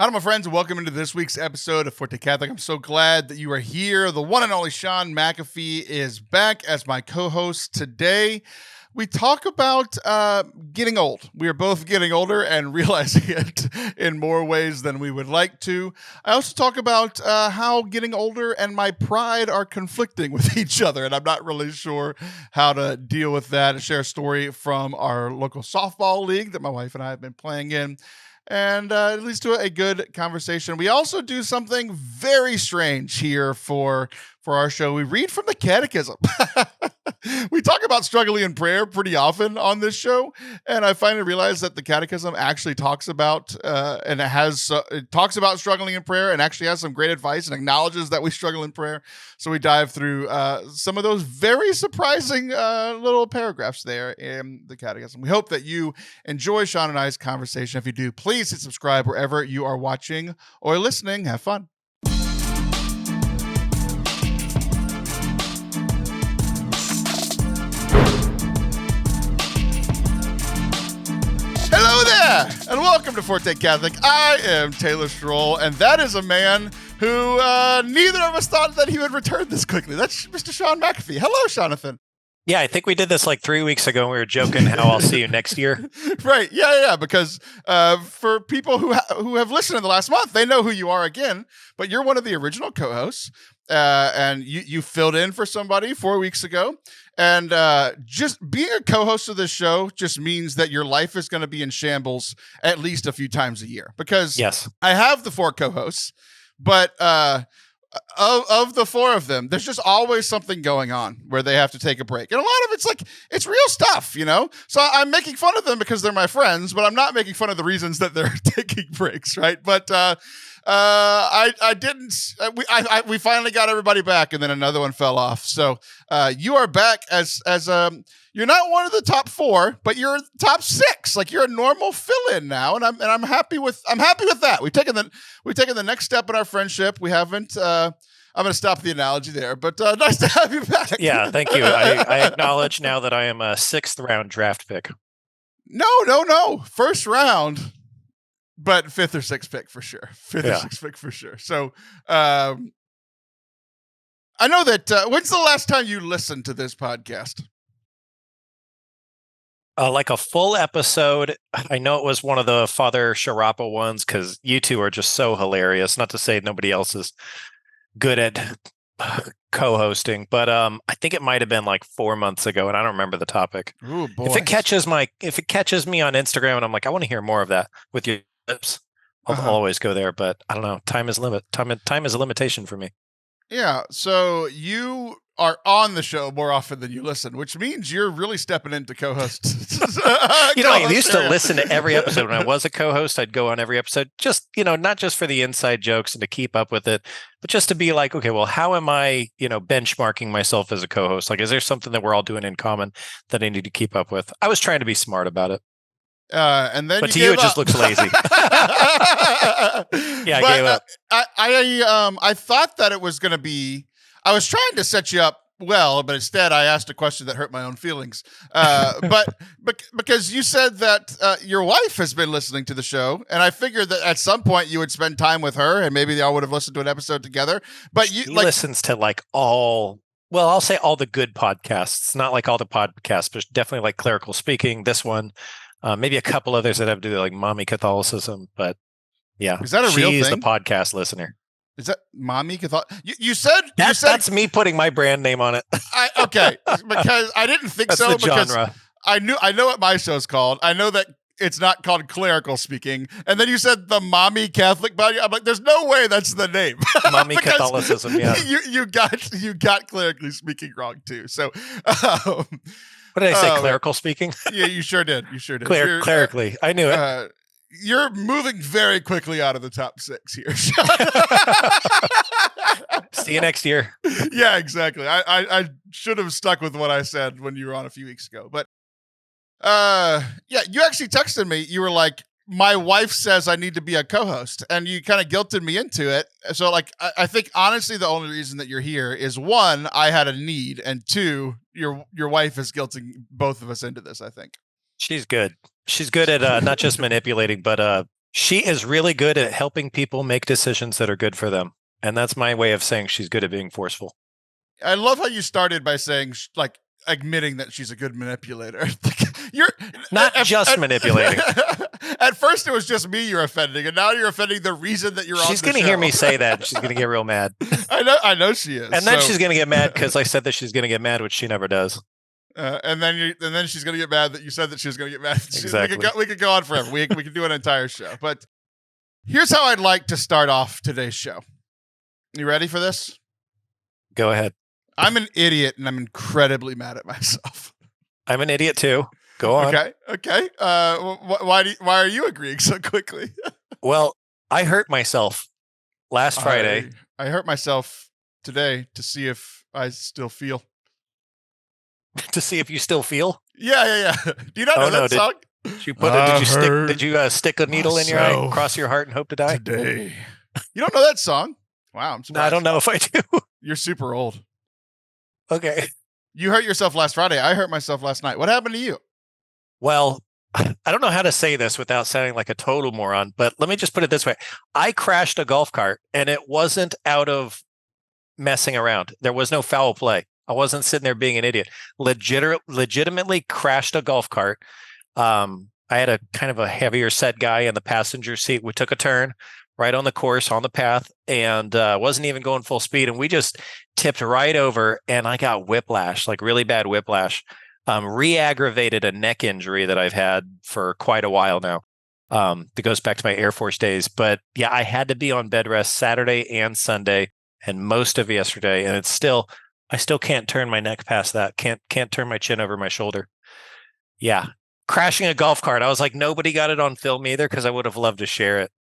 Hi, my friends, and welcome into this week's episode of Forte Catholic. I'm so glad that you are here. The one and only Shaun McAfee is back as my co-host today. We talk about getting old. We are both getting older and realizing it in more ways than we would like to. I also talk about how getting older and my pride are conflicting with each other, and I'm not really sure how to deal with that. I share a story from our local softball league that my wife and I have been playing in. And it leads to a good conversation. We also do something very strange here for our show. We read from the Catechism. We talk about struggling in prayer pretty often on this show, and I finally realized that the Catechism actually talks about it talks about struggling in prayer and actually has some great advice and acknowledges that we struggle in prayer. So we dive through some of those very surprising little paragraphs there in the Catechism. We hope that you enjoy Shaun and I's conversation. If you do, please hit subscribe wherever you are watching or listening. Have fun. Hello there, and welcome to Forte Catholic. I am Taylor Stroll, and that is a man who neither of us thought that he would return this quickly. That's Mr. Shaun McAfee. Hello, Jonathan. Yeah, I think we did this like 3 weeks ago. And we were joking how I'll see you next year. Right. Yeah. Because for people who have listened in the last month, they know who you are again. But you're one of the original co-hosts, and you filled in for somebody 4 weeks ago. And just being a co-host of this show just means that your life is going to be in shambles at least a few times a year. Because yes, I have the 4 co-hosts, but of the 4 of them, there's just always something going on where they have to take a break. And a lot of it's real stuff, you know? So I'm making fun of them because they're my friends, but I'm not making fun of the reasons that they're taking breaks, right? But I didn't. We finally got everybody back, and then another one fell off. So you are back as you're not one of the top 4, but you're top 6. Like, you're a normal fill-in now, and I'm happy with that. We've taken the next step in our friendship. We haven't. I'm going to stop the analogy there, but nice to have you back. Yeah, thank you. I acknowledge now that I am a 6th round draft pick. No, first round. But 5th or 6th pick for sure. 5th or 6th pick for sure. So I know that. When's the last time you listened to this podcast? Like a full episode. I know it was one of the Father Sharapa ones because you two are just so hilarious. Not to say nobody else is good at co-hosting, but I think it might have been like 4 months ago, and I don't remember the topic. Ooh, boy. If it catches me on Instagram, and I'm like, I want to hear more of that with your lips, I'll always go there. But I don't know. Time is a limitation for me. Yeah. So you are on the show more often than you listen, which means you're really stepping into co-host. I used to listen to every episode. When I was a co-host, I'd go on every episode, just, not just for the inside jokes and to keep up with it, but just to be like, okay, well, how am I, benchmarking myself as a co-host? Like, is there something that we're all doing in common that I need to keep up with? I was trying to be smart about it. And then, but to you, it just looks lazy. Yeah, I gave up. I thought that it was going to be. I was trying to set you up well, but instead I asked a question that hurt my own feelings. But because you said that your wife has been listening to the show, and I figured that at some point you would spend time with her, and maybe y'all would have listened to an episode together. But she listens to like all. Well, I'll say all the good podcasts, not like all the podcasts, but definitely like Clerical Speaking. This one. Maybe a couple others that have to do like Mommy Catholicism, but yeah, is that a real thing? She's the podcast listener. Is that Mommy Catholicism? You said that's me putting my brand name on it. Okay, because I didn't think that's so. The because genre. I know what my show's called. I know that it's not called Clerical Speaking, and then you said the Mommy Catholic Body. I'm like, there's no way that's the name. Mommy Catholicism. Yeah, you got Clerically Speaking wrong too. So. What did I say? Clerical Speaking? Yeah, you sure did. Clerically. I knew it. You're moving very quickly out of the top 6 here. See you next year. Yeah, exactly. I should have stuck with what I said when you were on a few weeks ago. But you actually texted me. You were like, my wife says I need to be a co-host, and you kind of guilted me into it. So like, I think honestly, the only reason that you're here is 1, I had a need, and 2, your wife is guilting both of us into this, I think. She's good. She's good at not just manipulating, but She is really good at helping people make decisions that are good for them. And that's my way of saying she's good at being forceful. I love how you started by saying, like, admitting that she's a good manipulator. You're not just manipulating. At first, it was just me you're offending, and now you're offending the reason that you're on the show. She's going to hear me say that, and she's going to get real mad. I know she is. And then she's going to get mad because I said that she's going to get mad, which she never does. And then she's going to get mad that you said that she was going to get mad. Exactly. We could go on forever. We could do an entire show. But here's how I'd like to start off today's show. You ready for this? Go ahead. I'm an idiot, and I'm incredibly mad at myself. I'm an idiot too. Go on. Okay. Why are you agreeing so quickly? Well, I hurt myself last Friday. I hurt myself today to see if I still feel. To see if you still feel? Yeah. Do you not know that song? Did you stick a needle in your eye, cross your heart, and hope to die? Today. You don't know that song? Wow, I'm surprised. No, I don't know if I do. You're super old. Okay. You hurt yourself last Friday. I hurt myself last night. What happened to you? Well, I don't know how to say this without sounding like a total moron, but let me just put it this way. I crashed a golf cart, and it wasn't out of messing around. There was no foul play. I wasn't sitting there being an idiot. Legitimately crashed a golf cart. I had a kind of a heavier set guy in the passenger seat. We took a turn right on the course, on the path, and wasn't even going full speed. And we just tipped right over, and I got whiplash, like really bad whiplash. Re-aggravated a neck injury that I've had for quite a while now. That goes back to my Air Force days. But yeah, I had to be on bed rest Saturday and Sunday and most of yesterday. And I still can't turn my neck past that. Can't turn my chin over my shoulder. Yeah. Crashing a golf cart. I was like, nobody got it on film either because I would have loved to share it.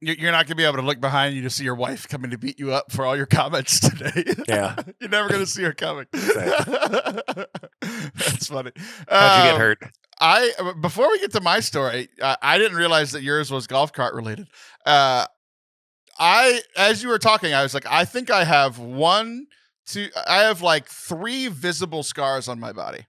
You're not going to be able to look behind you to see your wife coming to beat you up for all your comments today. Yeah. You're never going to see her coming. Exactly. That's funny. How'd you get hurt? Before we get to my story, I didn't realize that yours was golf cart related. As you were talking, I was like, I think I have like 3 visible scars on my body.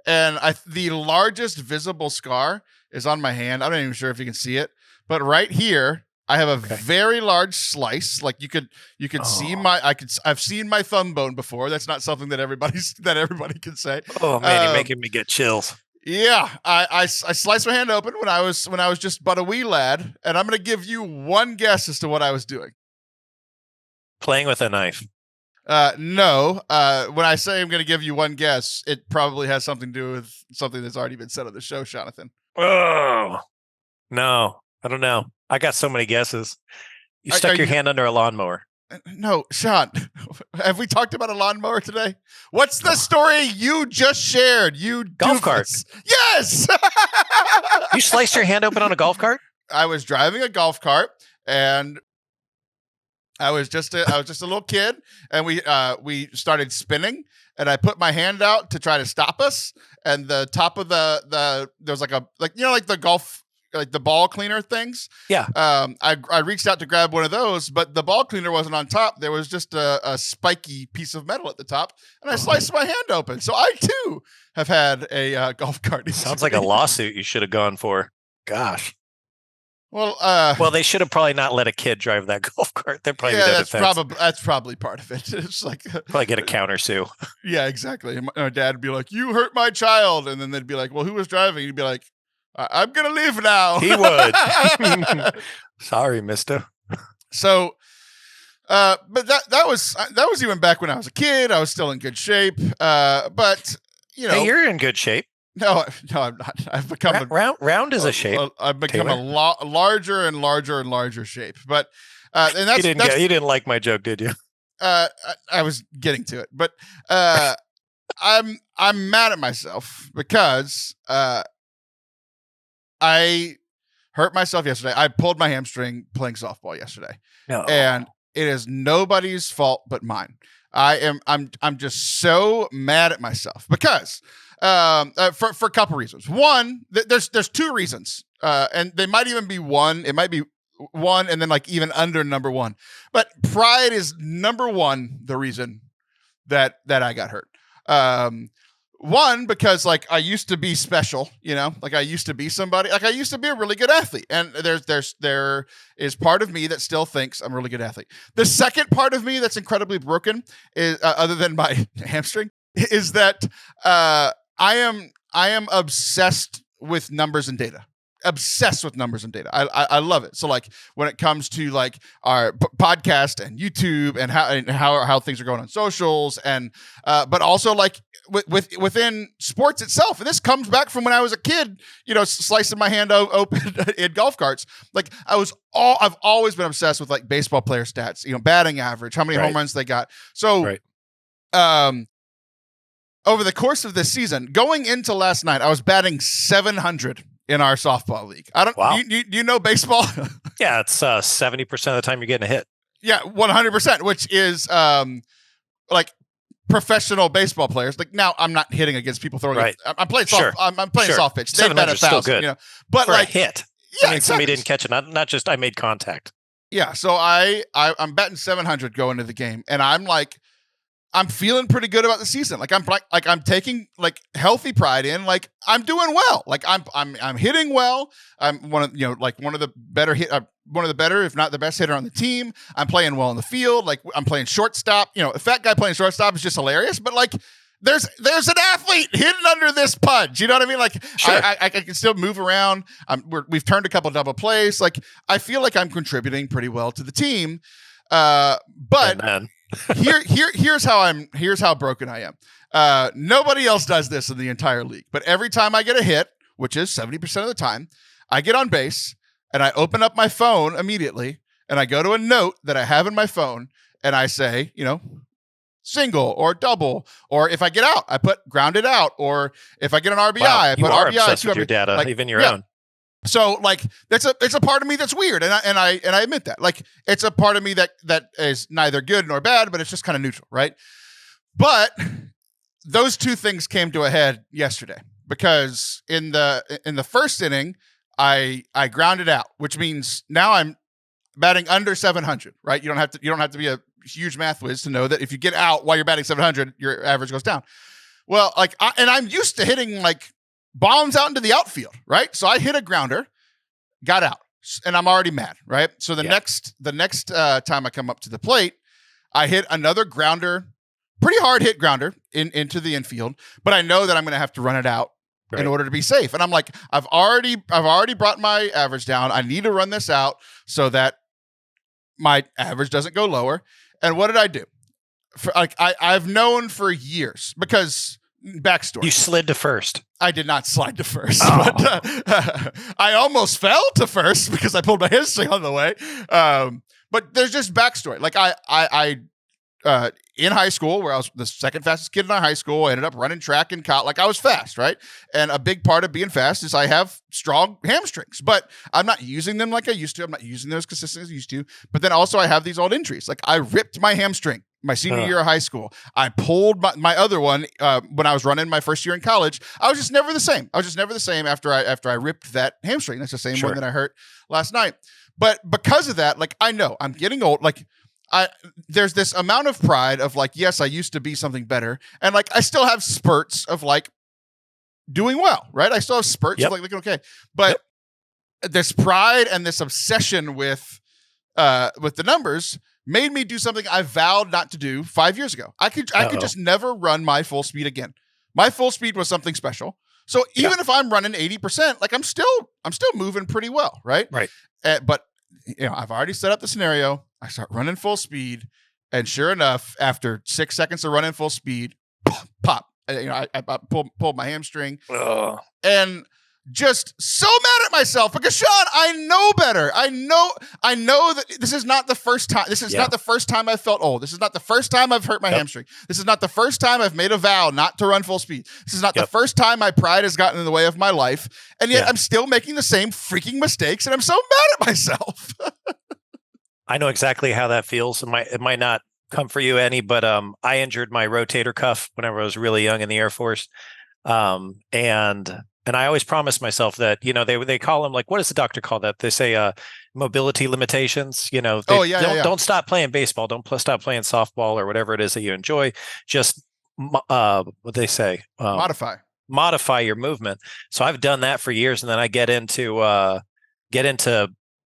And the largest visible scar is on my hand. I'm not even sure if you can see it, but right here, I have a very large slice. Like you could see I've seen my thumb bone before. That's not something that everybody can say. Oh man, you're making me get chills. Yeah, I sliced my hand open when I was just but a wee lad, and I'm going to give you one guess as to what I was doing. Playing with a knife. No. When I say I'm going to give you one guess, it probably has something to do with something that's already been said on the show, Jonathan. Oh no, I don't know. I got so many guesses. You stuck your hand under a lawnmower. No, Shaun. Have we talked about a lawnmower today? What's the story you just shared? You golf cart. Yes. You sliced your hand open on a golf cart? I was driving a golf cart, and I was just a little kid, and we started spinning, and I put my hand out to try to stop us, and the top of there was like the golf, like the ball cleaner things. Yeah. I reached out to grab one of those, but the ball cleaner wasn't on top. There was just a spiky piece of metal at the top, and I sliced my hand open. So I too have had a golf cart injury. Sounds like a lawsuit you should have gone for. Gosh. Well, they should have probably not let a kid drive that golf cart. They're probably that's probably part of it. It's like probably get a counter sue. Yeah, exactly. My dad would be like, "You hurt my child," and then they'd be like, "Well, who was driving?" He'd be like, "I'm gonna leave now." He would. Sorry, mister. So, but that was even back when I was a kid. I was still in good shape. But hey, you're in good shape. No, I'm not. I've become round is a shape. I've become Taylor. A larger and larger and larger shape. But and that's you didn't like my joke, did you? I was getting to it, but I'm mad at myself because I hurt myself yesterday. I pulled my hamstring playing softball yesterday, and it is nobody's fault but mine. I'm just so mad at myself because for a couple reasons. One, there's 2 reasons, and they might even be one. It might be one, and then like even under number 1. But pride is number 1. The reason that I got hurt. One, because like I used to be special, like I used to be somebody, like I used to be a really good athlete. And there is part of me that still thinks I'm a really good athlete. The second part of me that's incredibly broken is, other than my hamstring, is that I am obsessed with numbers and data. Obsessed with numbers and data. I love it. So like when it comes to like our podcast and YouTube and how things are going on socials, and but also like within sports itself. And this comes back from when I was a kid, slicing my hand open in golf carts. Like I've always been obsessed with like baseball player stats, batting average, how many home runs they got. So over the course of this season, going into last night, I was batting 700 in our softball league. Do you know baseball? Yeah, it's 70% of the time you're getting a hit. Yeah, 100%, which is like professional baseball players. Like now, I'm not hitting against people throwing. Right. I'm playing soft. I'm playing soft pitch. They bet 1,000. But for like a hit, yeah, exactly. Somebody didn't catch it. Not just I made contact. Yeah, so I'm batting 700 going into the game, and I'm feeling pretty good about the season. Like I'm taking like healthy pride in, like I'm doing well. Like I'm hitting well. I'm one of the better, if not the best hitter on the team. I'm playing well in the field. Like I'm playing shortstop. A fat guy playing shortstop is just hilarious. But like there's an athlete hidden under this pudge. You know what I mean? Like sure. I can still move around. We've turned a couple double plays. Like I feel like I'm contributing pretty well to the team. But here's how broken I am. Nobody else does this in the entire league, but every time I get a hit, which is 70% of the time, I get on base and I open up my phone immediately and I go to a note that I have in my phone and I say, single or double, or if I get out, I put grounded out, or if I get an RBI, I put RBI. Obsessed with your data, like, even your own. So like it's a part of me that's weird, and I admit that. Like it's a part of me that is neither good nor bad, but it's just kind of neutral, right? But those two things came to a head yesterday because in the first inning, I grounded out, which means now I'm batting under 700, right? You don't have to be a huge math whiz to know that if you get out while you're batting 700, your average goes down. Well, like I'm used to hitting like bombs out into the outfield, right? So I hit a grounder, got out, and I'm already mad, right? So the next time I come up to the plate, I hit another grounder, pretty hard hit grounder into the infield, but I know that I'm going to have to run it out in order to be safe. And I'm like, I've already brought my average down. I need to run this out so that my average doesn't go lower. And what did I do? I've known for years because. Backstory. You slid to first. I did not slide to first. Oh. But, I almost fell to first because I pulled my hamstring on the way. But there's just backstory. Like I in high school, where I was the second fastest kid in our high school, I ended up running track and college. Like I was fast, right? And a big part of being fast is I have strong hamstrings, but I'm not using them like I used to. I'm not using them as consistently as I used to. But then also I have these old injuries. Like I ripped my hamstring my senior year of high school. I pulled my other one when I was running my first year in college. I was just never the same. After I ripped that hamstring. That's the same one that I hurt last night. But because of that, like I know I'm getting old. Like there's this amount of pride of like, yes, I used to be something better, and like I still have spurts of like doing well, right? I still have spurts of like looking okay, but this pride and this obsession with the numbers made me do something I vowed not to do 5 years ago. I could just never run my full speed again. My full speed was something special. So even if I'm running 80%, like I'm still moving pretty well, right? Right. But I've already set up the scenario. I start running full speed, and sure enough, after 6 seconds of running full speed, pop. I pulled my hamstring, and just so mad at myself because Shaun, I know better. I know that this is not the first time. This is not the first time I've felt old. This is not the first time I've hurt my hamstring. This is not the first time I've made a vow not to run full speed. This is not the first time my pride has gotten in the way of my life. And yet I'm still making the same freaking mistakes, and I'm so mad at myself. I know exactly how that feels. It might not come for you any, but I injured my rotator cuff whenever I was really young in the Air Force. And I always promise myself that, they call them, like, what does the doctor call that? They say mobility limitations, don't stop playing baseball. Don't stop playing softball or whatever it is that you enjoy. Just what they say, modify your movement. So I've done that for years, and then I get into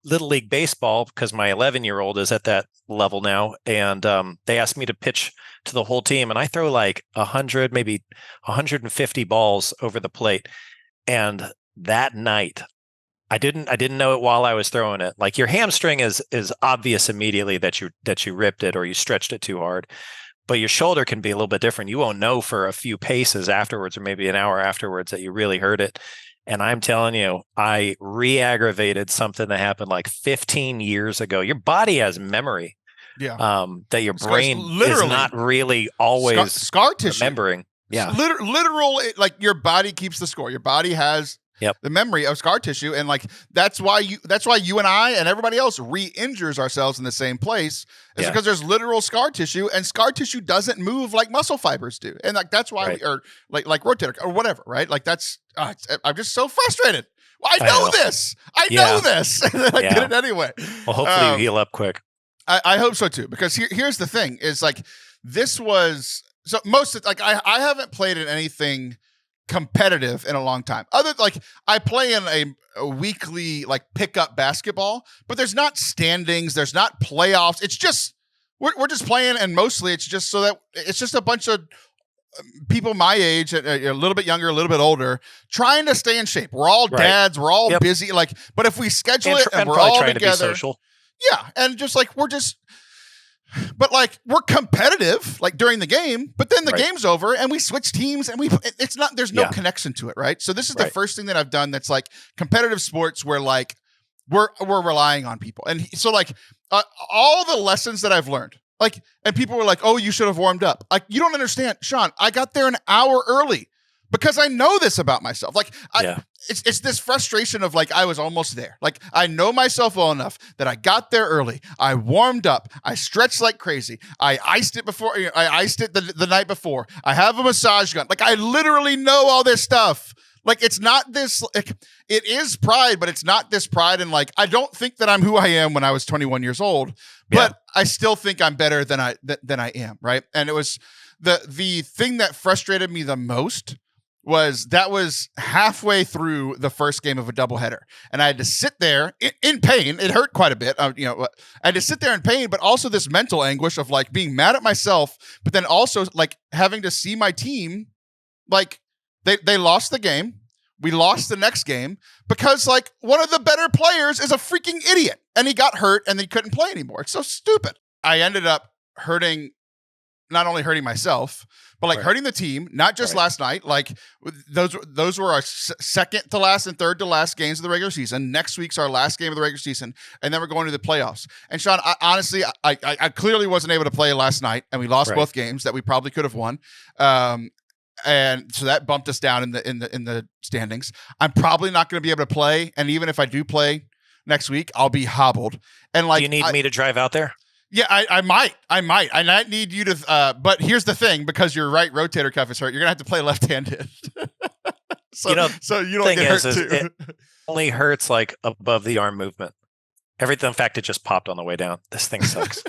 Little League Baseball because my 11-year-old is at that level now, and they asked me to pitch to the whole team, and I throw like 100, maybe 150 balls over the plate. And that night, I didn't know it while I was throwing it. Like, your hamstring is obvious immediately that you ripped it or you stretched it too hard, but your shoulder can be a little bit different. You won't know for a few paces afterwards, or maybe an hour afterwards, that you really hurt it. And I'm telling you, I re-aggravated something that happened like 15 years ago. Your body has memory. Yeah. That your brain is not really always scar tissue. Remembering. Yeah. Literal, like, your body keeps the score. Your body has the memory of scar tissue, and like that's why you and I and everybody else re-injures ourselves in the same place. It's because there's literal scar tissue, and scar tissue doesn't move like muscle fibers do, and like that's why we are like rotator or whatever, right? Like that's I'm just so frustrated. Well, I know this. I know this. And then I did it anyway. Well, hopefully you heal up quick. I hope so too, because here's the thing: is like this was so most of, like I haven't played in anything competitive in a long time. I play in a weekly like pickup basketball, but there's not standings, there's not playoffs. It's just we're just playing, and mostly it's just so that it's just a bunch of people my age, a little bit younger, a little bit older, trying to stay in shape. We're all dads, we're all busy. Like, but if we schedule it and we're all trying together, to be social. Yeah, and just like but like we're competitive like during the game, but then the game's over and we switch teams and there's no connection to it, right? So this is the first thing that I've done that's like competitive sports where like we're relying on people. And so like all the lessons that I've learned, like, and people were like, "Oh, you should have warmed up." Like, you don't understand, Shaun. I got there an hour early because I know this about myself. Like, it's this frustration of like, I was almost there. Like, I know myself well enough that I got there early. I warmed up. I stretched like crazy. I iced it before. I iced it the night before. I have a massage gun. Like, I literally know all this stuff. Like, it's not this, like, it is pride, but it's not this pride. And like, I don't think that I'm who I am when I was 21 years old, but I still think I'm better than I am. Right. And it was the thing that frustrated me the most was halfway through the first game of a doubleheader, and I had to sit there in pain. It hurt quite a bit. I had to sit there in pain, but also this mental anguish of like being mad at myself, but then also like having to see my team, like they lost the game. We lost the next game because like one of the better players is a freaking idiot and he got hurt and he couldn't play anymore. It's so stupid. I ended up not only hurting myself, but like hurting the team, not just last night. Like those were our second to last and third to last games of the regular season. Next week's our last game of the regular season, and then we're going to the playoffs. And Shaun, honestly, I clearly wasn't able to play last night, and we lost both games that we probably could have won. And so that bumped us down in the standings. I'm probably not going to be able to play, and even if I do play next week, I'll be hobbled. And like, do you need me to drive out there? Yeah, I might. I might need you to. But here's the thing: because your right rotator cuff is hurt, you're gonna have to play left-handed. so you don't get hurt too. It only hurts like above the arm movement. Everything. In fact, it just popped on the way down. This thing sucks.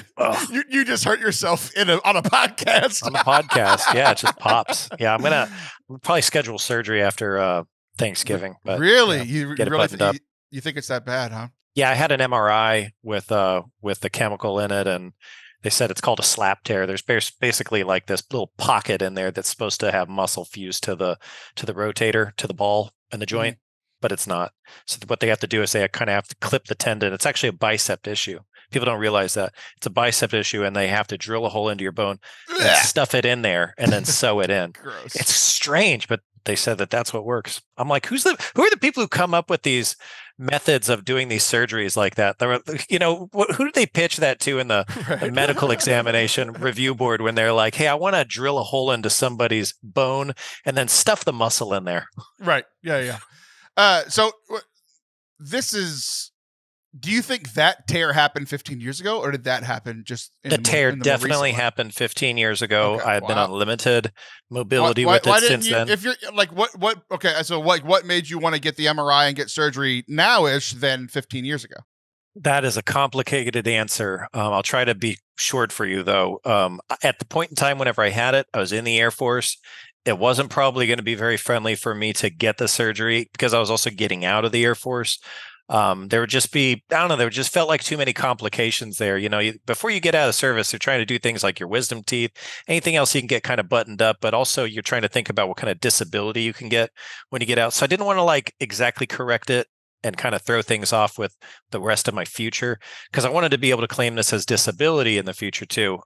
You just hurt yourself on a podcast. On a podcast, yeah, it just pops. Yeah, I'm gonna probably schedule surgery after Thanksgiving. But, really, you really you think it's that bad, huh? Yeah, I had an MRI with the chemical in it, and they said it's called a slap tear. There's basically like this little pocket in there that's supposed to have muscle fused to the rotator, to the ball and the joint, but it's not. So what they have to do is they kind of have to clip the tendon. It's actually a bicep issue. People don't realize that it's a bicep issue, and they have to drill a hole into your bone and stuff it in there and then sew it in. Gross. It's strange, but they said that's what works. I'm like, who are the people who come up with these methods of doing these surgeries like that? Who did they pitch that to in the medical examination review board when they're like, hey, I want to drill a hole into somebody's bone and then stuff the muscle in there? Right. Yeah. So this is, do you think that tear happened 15 years ago, or did that happen just the tear definitely happened 15 years ago. Okay, I've been on limited mobility with it since then. If you're like, what? Okay. So what made you want to get the MRI and get surgery now-ish than 15 years ago? That is a complicated answer. I'll try to be short for you though. At the point in time, whenever I had it, I was in the Air Force. It wasn't probably going to be very friendly for me to get the surgery because I was also getting out of the Air Force. There would just be, I don't know, there just felt like too many complications there. Before you get out of service, they're trying to do things like your wisdom teeth, anything else you can get kind of buttoned up, but also you're trying to think about what kind of disability you can get when you get out. So I didn't want to like exactly correct it and kind of throw things off with the rest of my future because I wanted to be able to claim this as disability in the future too.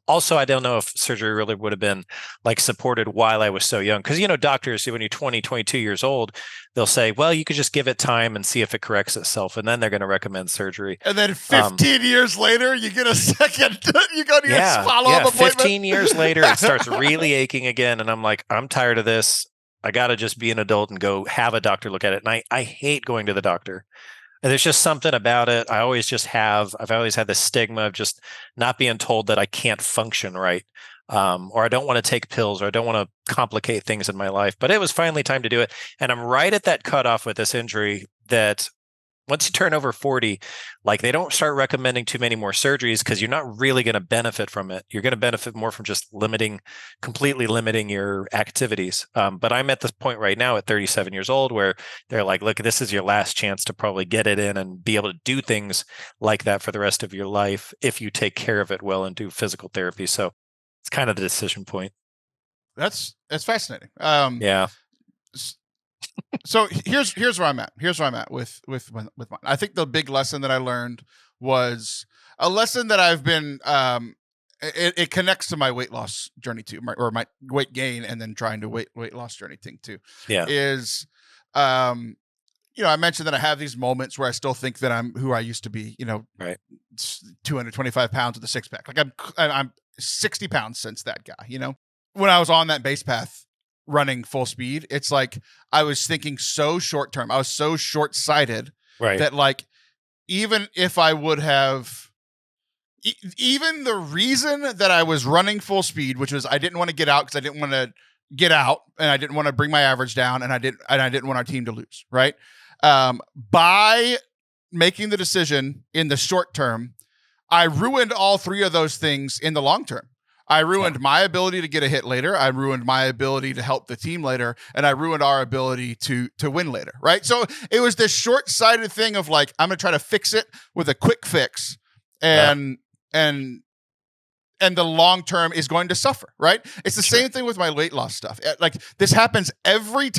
Also, I don't know if surgery really would have been like supported while I was so young because, doctors, when you're 20, 22 years old, they'll say, well, you could just give it time and see if it corrects itself. And then they're going to recommend surgery. And then 15 years later, you get a second, you go to your follow-up appointment. 15 years later, it starts really aching again. And I'm like, I'm tired of this. I got to just be an adult and go have a doctor look at it. And I hate going to the doctor. And there's just something about it. I've always had this stigma of just not being told that I can't function right. Or I don't want to take pills, or I don't want to complicate things in my life. But it was finally time to do it. And I'm right at that cutoff with this injury that once you turn over 40, like they don't start recommending too many more surgeries because you're not really going to benefit from it. You're going to benefit more from just completely limiting your activities. But I'm at this point right now at 37 years old where they're like, look, this is your last chance to probably get it in and be able to do things like that for the rest of your life if you take care of it well and do physical therapy. So it's kind of the decision point. That's fascinating. Yeah. So here's where I'm at. Here's where I'm at with mine. I think the big lesson that I learned was a lesson that I've been. It connects to my weight loss journey too, or my weight gain, and then trying to weight loss journey thing too. Yeah. Is I mentioned that I have these moments where I still think that I'm who I used to be. Right. 225 pounds with a six pack. Like I'm 60 pounds since that guy. When I was on that base path, running full speed, it's like I was thinking so short term. I was so short sighted that like even if I would have even the reason that I was running full speed, which was I didn't want to get out because I didn't want to get out and I didn't want to bring my average down and I didn't want our team to lose. Right. By making the decision in the short term, I ruined all three of those things in the long term. I ruined my ability to get a hit later. I ruined my ability to help the team later, and I ruined our ability to win later, right? So it was this short-sighted thing of like, I'm gonna try to fix it with a quick fix, and the long term is going to suffer, right? It's the same thing with my weight loss stuff. Like this happens every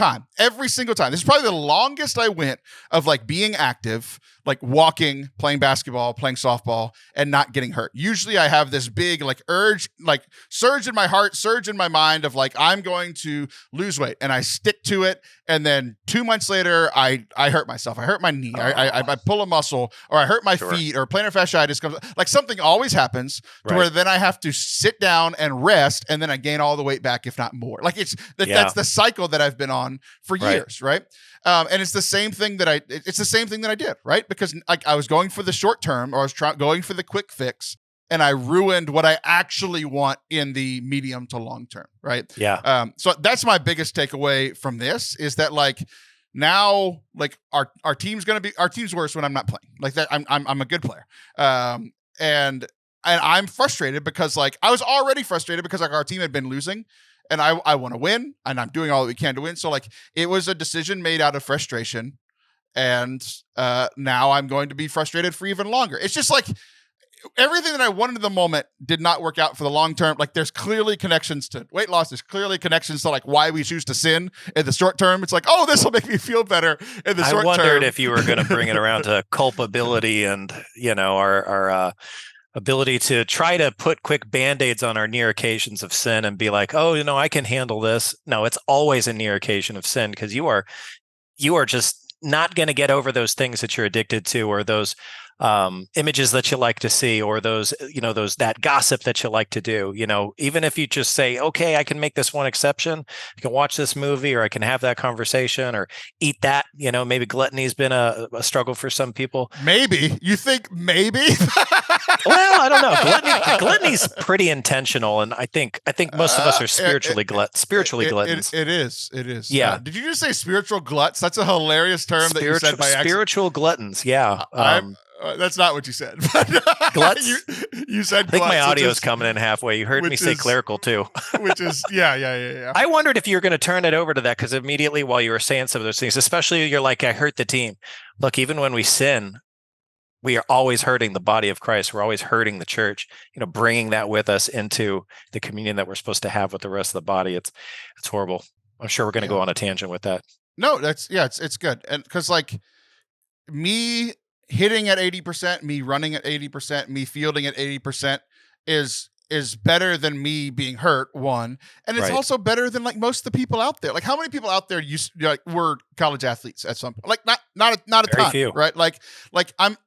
single time. This is probably the longest I went of like being active, like walking, playing basketball, playing softball, and not getting hurt. Usually I have this big like urge, like surge in my heart, surge in my mind of like, I'm going to lose weight, and I stick to it. And then 2 months later, I hurt myself. I hurt my knee. I pull a muscle, or I hurt my feet, or plantar fasciitis comes. Like something always happens to where then I have to sit down and rest, and then I gain all the weight back, if not more. Like that's the cycle that I've been on for years, right? And it's the same thing that I did, right? Because like I was going for the short term, or I was going for the quick fix, and I ruined what I actually want in the medium to long term, right? Yeah. So that's my biggest takeaway from this is that like now, like our team's worse when I'm not playing. Like that, I'm a good player, and I'm frustrated because like I was already frustrated because like our team had been losing. And I want to win, and I'm doing all that we can to win. So like it was a decision made out of frustration, and now I'm going to be frustrated for even longer. It's just like everything that I wanted in the moment did not work out for the long term. Like there's clearly connections to weight loss. There's clearly connections to like why we choose to sin in the short term. It's like, oh, this will make me feel better in the short term. I wondered if you were going to bring it around to culpability and our ability to try to put quick band-aids on our near occasions of sin and be like, oh, I can handle this. No, it's always a near occasion of sin because you are just not going to get over those things that you're addicted to, or those images that you like to see, or those, that gossip that you like to do. Even if you just say, okay, I can make this one exception, I can watch this movie, or I can have that conversation, or eat that. Maybe gluttony's been a struggle for some people. Maybe you think maybe. Well, I don't know. Gluttony's pretty intentional, and I think most of us are spiritually gluttons. It is. Yeah. Did you just say spiritual gluts? That's a hilarious term that you said by accident. Spiritual gluttons. Yeah. That's not what you said. Gluts? you said I think gluts, my audio is coming in halfway. You heard me say clerical too. Which is, yeah. I wondered if you were going to turn it over to that, because immediately while you were saying some of those things, especially you're like, I hurt the team. Look, even when we sin, we are always hurting the body of Christ. We're always hurting the church, bringing that with us into the communion that we're supposed to have with the rest of the body. It's horrible. I'm sure we're going to go on a tangent with that. No, it's good. And because like me hitting at 80%, me running at 80%, me fielding at 80% is better than me being hurt, one. And it's also better than like most of the people out there. Like how many people out there were college athletes at some point? Like not a Very ton, few. right? Like I'm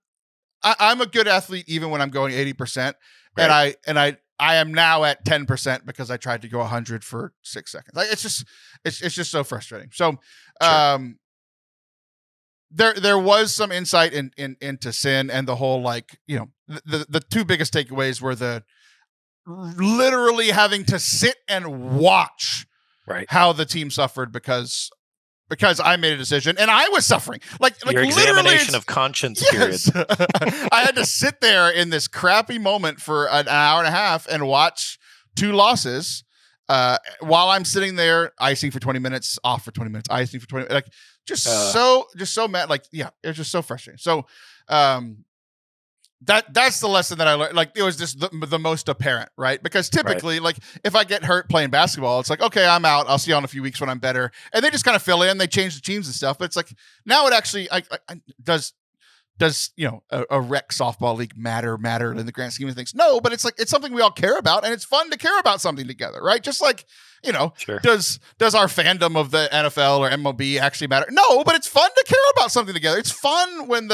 a good athlete even when I'm going 80%. Right. And I am now at 10% because I tried to go 100 for 6 seconds. Like it's just so frustrating. So there was some insight into sin, and the whole like, the two biggest takeaways were the literally having to sit and watch how the team suffered because I made a decision and I was suffering. Like your examination of conscience period. I had to sit there in this crappy moment for an hour and a half and watch two losses while I'm sitting there icing for 20 minutes, off for 20 minutes, icing for 20 minutes. Like just so mad. Like, yeah, it was just so frustrating. So that's the lesson that I learned. Like it was just the most apparent, right? Because typically, like if I get hurt playing basketball, it's like, okay, I'm out. I'll see you in a few weeks when I'm better. And they just kind of fill in. They change the teams and stuff. But it's like now it actually does a rec softball league matter in the grand scheme of things? No, but it's like it's something we all care about, and it's fun to care about something together, right? Just like sure. Does our fandom of the NFL or MLB actually matter? No, but it's fun to care about something together. It's fun when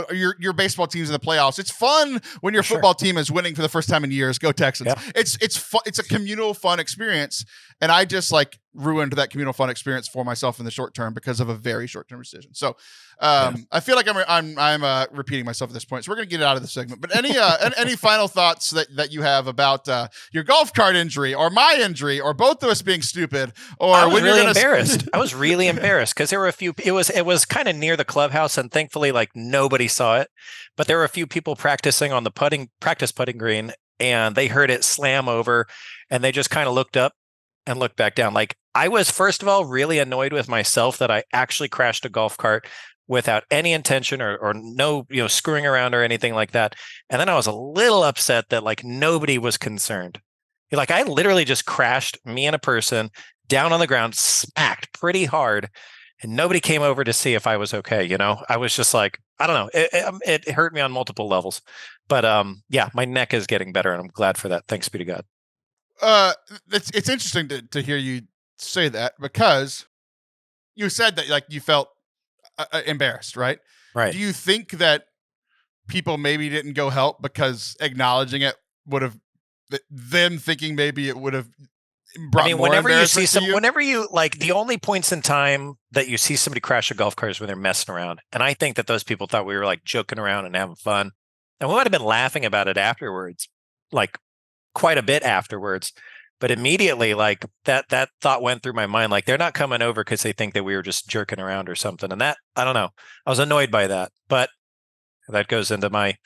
your baseball team's in the playoffs. It's fun when your football team is winning for the first time in years. Go Texans! Yeah. It's fun. It's a communal fun experience, and I just like ruined that communal fun experience for myself in the short term because of a very short term decision. So I feel like I'm repeating myself at this point. So we're gonna get it out of the segment. But any final thoughts that you have about your golf cart injury or my injury or both of us being stupid? Or I was really embarrassed. I was really embarrassed because there were a few. It was kind of near the clubhouse, and thankfully, like nobody saw it. But there were a few people practicing on the practice putting green, and they heard it slam over, and they just kind of looked up and looked back down. Like I was, first of all, really annoyed with myself that I actually crashed a golf cart without any intention or no, screwing around or anything like that. And then I was a little upset that like nobody was concerned. Like I literally just crashed me and a person down on the ground, smacked pretty hard, and nobody came over to see if I was okay. I was just like, I don't know. It hurt me on multiple levels, but yeah, my neck is getting better, and I'm glad for that. Thanks be to God. It's interesting to hear you say that, because you said that like you felt embarrassed, right? Right. Do you think that people maybe didn't go help because acknowledging it would have, them thinking maybe it would have brought more embarrassment to you? Whenever you like, the only points in time that you see somebody crash a golf cart is when they're messing around, and I think that those people thought we were like joking around and having fun, and we might have been laughing about it afterwards, like quite a bit afterwards. But immediately, like that thought went through my mind, like they're not coming over because they think that we were just jerking around or something. And that, I don't know, I was annoyed by that. But that goes into my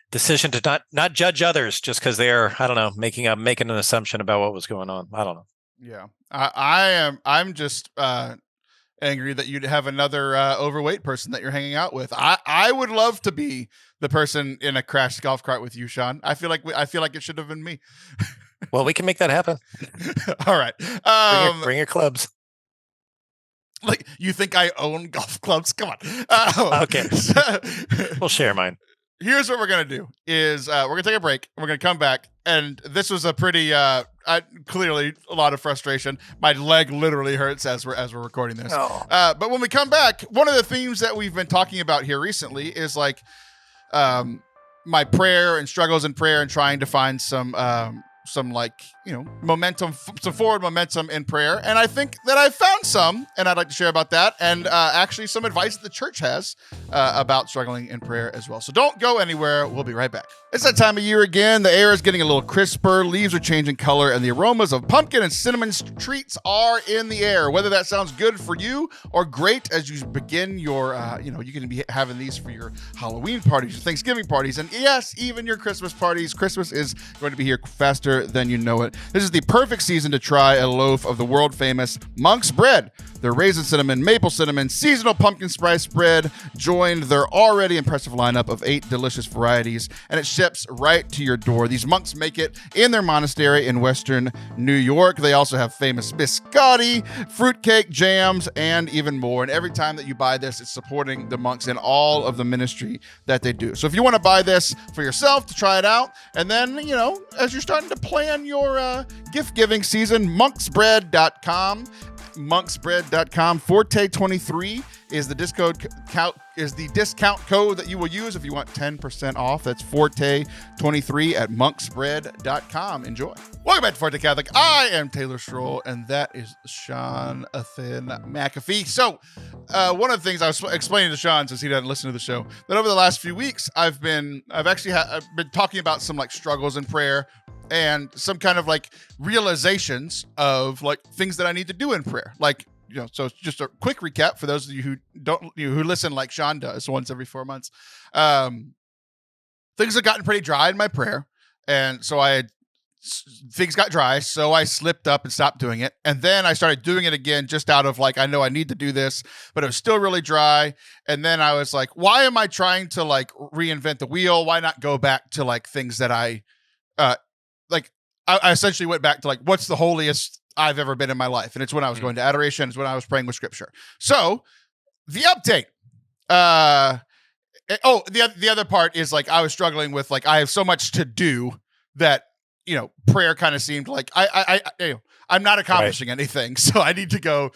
decision to not judge others just because they're, I don't know, making an assumption about what was going on. I don't know. Yeah, I'm just angry that you'd have another overweight person that you're hanging out with. I would love to be the person in a crashed golf cart with you, Shaun. I feel like it should have been me. Well, we can make that happen. All right. Bring your clubs. Like, you think I own golf clubs? Come on. Okay. We'll share mine. Here's what we're going to do is we're going to take a break. We're going to come back. And this was a pretty, clearly a lot of frustration. My leg literally hurts as we're recording this. Oh. But when we come back, one of the themes that we've been talking about here recently is like my prayer and struggles in prayer and trying to find some some momentum, some forward momentum in prayer. And I think that I found some, and I'd like to share about that, and actually some advice that the church has about struggling in prayer as well. So don't go anywhere. We'll be right back. It's that time of year again. The air is getting a little crisper, leaves are changing color, and the aromas of pumpkin and cinnamon treats are in the air. Whether that sounds good for you or great as you begin your, you can be having these for your Halloween parties, your Thanksgiving parties, and yes, even your Christmas parties. Christmas is going to be here faster than you know it. This is the perfect season to try a loaf of the world famous Monk's bread. Their raisin cinnamon, maple cinnamon, seasonal pumpkin spice bread joined their already impressive lineup of 8 delicious varieties, and it ships right to your door. These monks make it in their monastery in Western New York. They also have famous biscotti, fruitcake, jams, and even more. And every time that you buy this, it's supporting the monks in all of the ministry that they do. So if you want to buy this for yourself to try it out, and then, as you're starting to plan your gift-giving season, monksbread.com. monksbread.com. Forte23 is the discount code that you will use if you want 10% off. That's Forte23 at monksbread.com. Enjoy. Welcome back to Forte Catholic. I am Taylor Schroll, and that is Shaun McAfee. So, one of the things I was explaining to Shaun, since he doesn't listen to the show, that over the last few weeks, I've bbeen talking about some struggles in prayer and some kind of realizations of things that I need to do in prayer. So just a quick recap for those of you who don't, who listen like Shaun does once every 4 months. Things have gotten pretty dry in my prayer. And so things got dry. So I slipped up and stopped doing it. And then I started doing it again, just out of I know I need to do this, but it was still really dry. And then I was like, why am I trying to reinvent the wheel? Why not go back to things that I essentially went back to what's the holiest I've ever been in my life. And it's when I was going to adoration. It's when I was praying with scripture. So the update, the other part is I was struggling with I have so much to do that, prayer kind of seemed I'm not accomplishing anything. So I need to go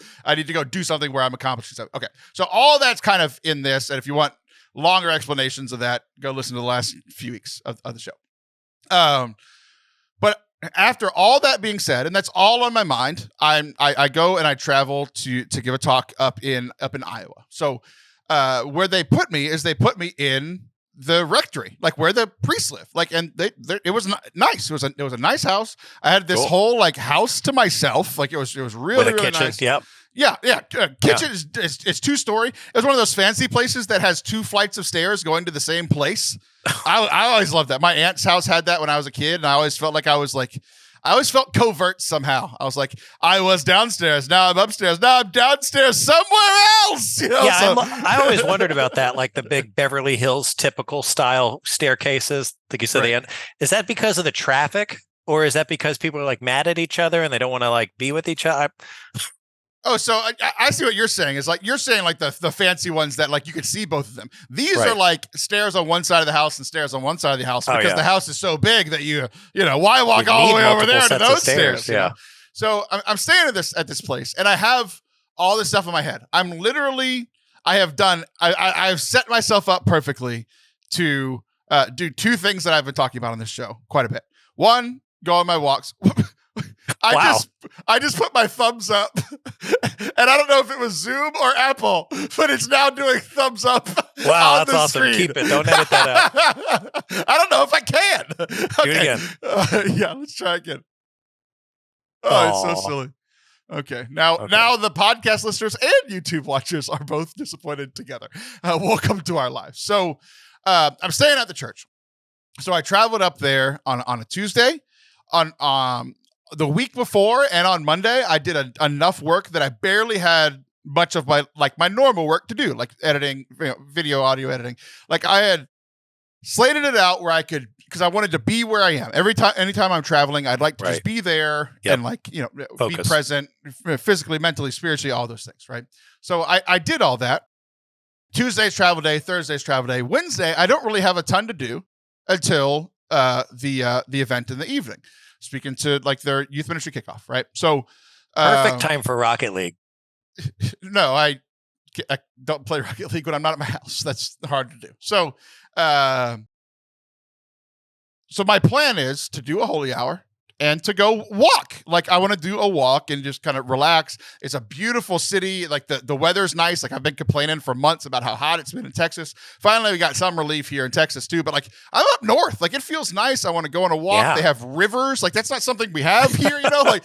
do something where I'm accomplishing something. Okay. So all that's kind of in this. And if you want longer explanations of that, go listen to the last few weeks of the show. But after all that being said, and that's all on my mind, I go and I travel to give a talk up in Iowa. So where they put me in the rectory, where the priests live. And it was nice. It was a nice house. I had this whole house to myself. It was really, with a really kitchen, nice. Yep. Yeah. Kitchen is it's 2-story. It's one of those fancy places that has 2 flights of stairs going to the same place. I always loved that. My aunt's house had that when I was a kid, and I always felt I always felt covert somehow. I was I was downstairs, now I'm upstairs, now I'm downstairs somewhere else. I always wondered about that, the big Beverly Hills typical style staircases. Like you said, right. Is that because of the traffic, or is that because people are mad at each other and they don't want to be with each other? Oh, so I see what you're saying. Is you're saying the fancy ones that you could see both of them. These are stairs on one side of the house and stairs on one side of the house because the house is so big that why walk all the way over there to those stairs? Yeah. So I'm staying at this place, and I have all this stuff in my head. I've set myself up perfectly to do 2 things that I've been talking about on this show quite a bit. One, go on my walks. I just put my thumbs up, and I don't know if it was Zoom or Apple, but it's now doing thumbs up. Wow, on that's the awesome. screen. Keep it. Don't edit that out. I don't know if I can. Do it again. Yeah, let's try again. Oh, it's so silly. Okay, now the podcast listeners and YouTube watchers are both disappointed together. Welcome to our lives. So I'm staying at the church. So I traveled up there on a Tuesday. On the week before and on Monday, I did enough work that I barely had much of my normal work to do, editing, video, audio editing. I had slated it out where I could, because I wanted to be where I am. Anytime I'm traveling, I'd like to just be there and Focus. Be present physically, mentally, spiritually, all those things. Right. So I did all that. Tuesday's travel day, Thursday's travel day. Wednesday, I don't really have a ton to do until the event in the evening. Speaking to their youth ministry kickoff, right? So perfect time for Rocket League. No, I don't play Rocket League when I'm not at my house. That's hard to do. So my plan is to do a holy hour, and to go walk. Like I want to do a walk and just kind of relax. It's a beautiful city. Like the weather's nice. Like I've been complaining for months about how hot it's been in Texas. Finally, we got some relief here in Texas too. But like I'm up north. Like it feels nice. I want to go on a walk. Yeah. They have rivers. Like that's not something we have here. Like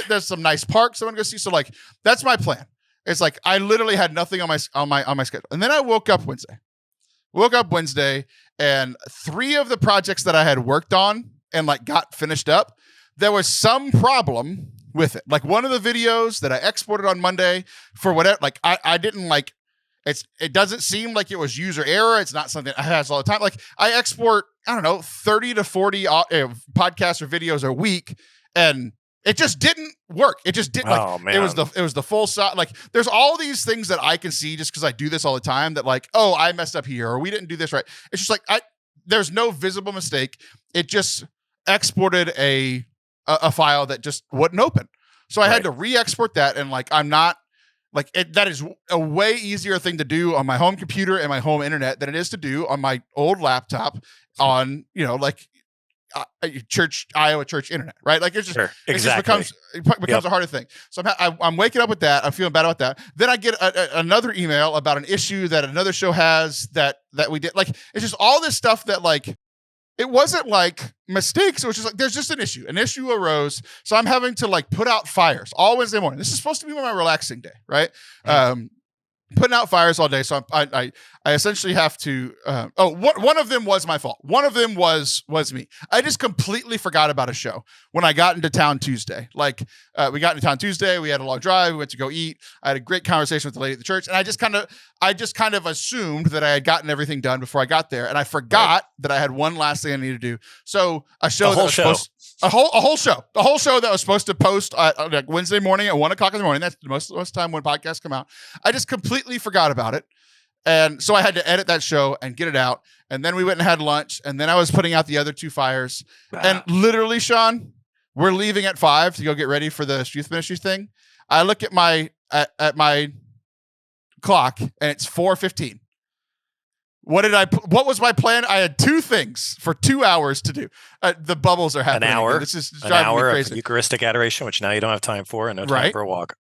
there's some nice parks I want to go see. So like that's my plan. It's like I literally had nothing on my schedule. And then I woke up Wednesday and 3 of the projects that I had worked on and like got finished up, there was some problem with it. Like one of the videos that I exported on Monday for whatever, like I didn't like, it doesn't seem like it was user error. It's not something I have all the time. Like I export, I don't know, 30 to 40 podcasts or videos a week, and it just didn't work. It just didn't. It was the full size. Like there's all these things that I can see just because I do this all the time that like, oh, I messed up here or we didn't do this right. It's just like there's no visible mistake. It just exported a file that just wouldn't open. So I had to re-export that, and like I'm not like that is a way easier thing to do on my home computer and my home internet than it is to do on my old laptop on like Iowa church internet, right? Like it's just it just becomes a harder thing. So I'm waking up with that. I'm feeling bad about that. Then I get another email about an issue that another show has that we did. Like it's just all this stuff that like it wasn't like mistakes. It was just like there's just an issue. An issue arose, so I'm having to like put out fires all Wednesday morning. This is supposed to be my relaxing day, right? Mm-hmm. Putting out fires all day. So I essentially have to, one of them was my fault. One of them was me. I just completely forgot about a show when I got into town Tuesday. Like we got into town Tuesday, we had a long drive, we went to go eat. I had a great conversation with the lady at the church, and I just kind of assumed that I had gotten everything done before I got there. And I forgot that I had one last thing I needed to do. So a whole show that was supposed to post like Wednesday morning at 1:00 in the morning. That's most of the time when podcasts come out. I just completely forgot about it. And so I had to edit that show and get it out. And then we went and had lunch. And then I was putting out the other 2 fires. Wow. And literally, Shaun, we're leaving at 5 to go get ready for the youth ministry thing. I look at my clock and it's 4:15. What was my plan? I had 2 things for 2 hours to do. The bubbles are happening. An hour. This is driving me crazy. Of Eucharistic adoration, which now you don't have time for, and no time for a walk.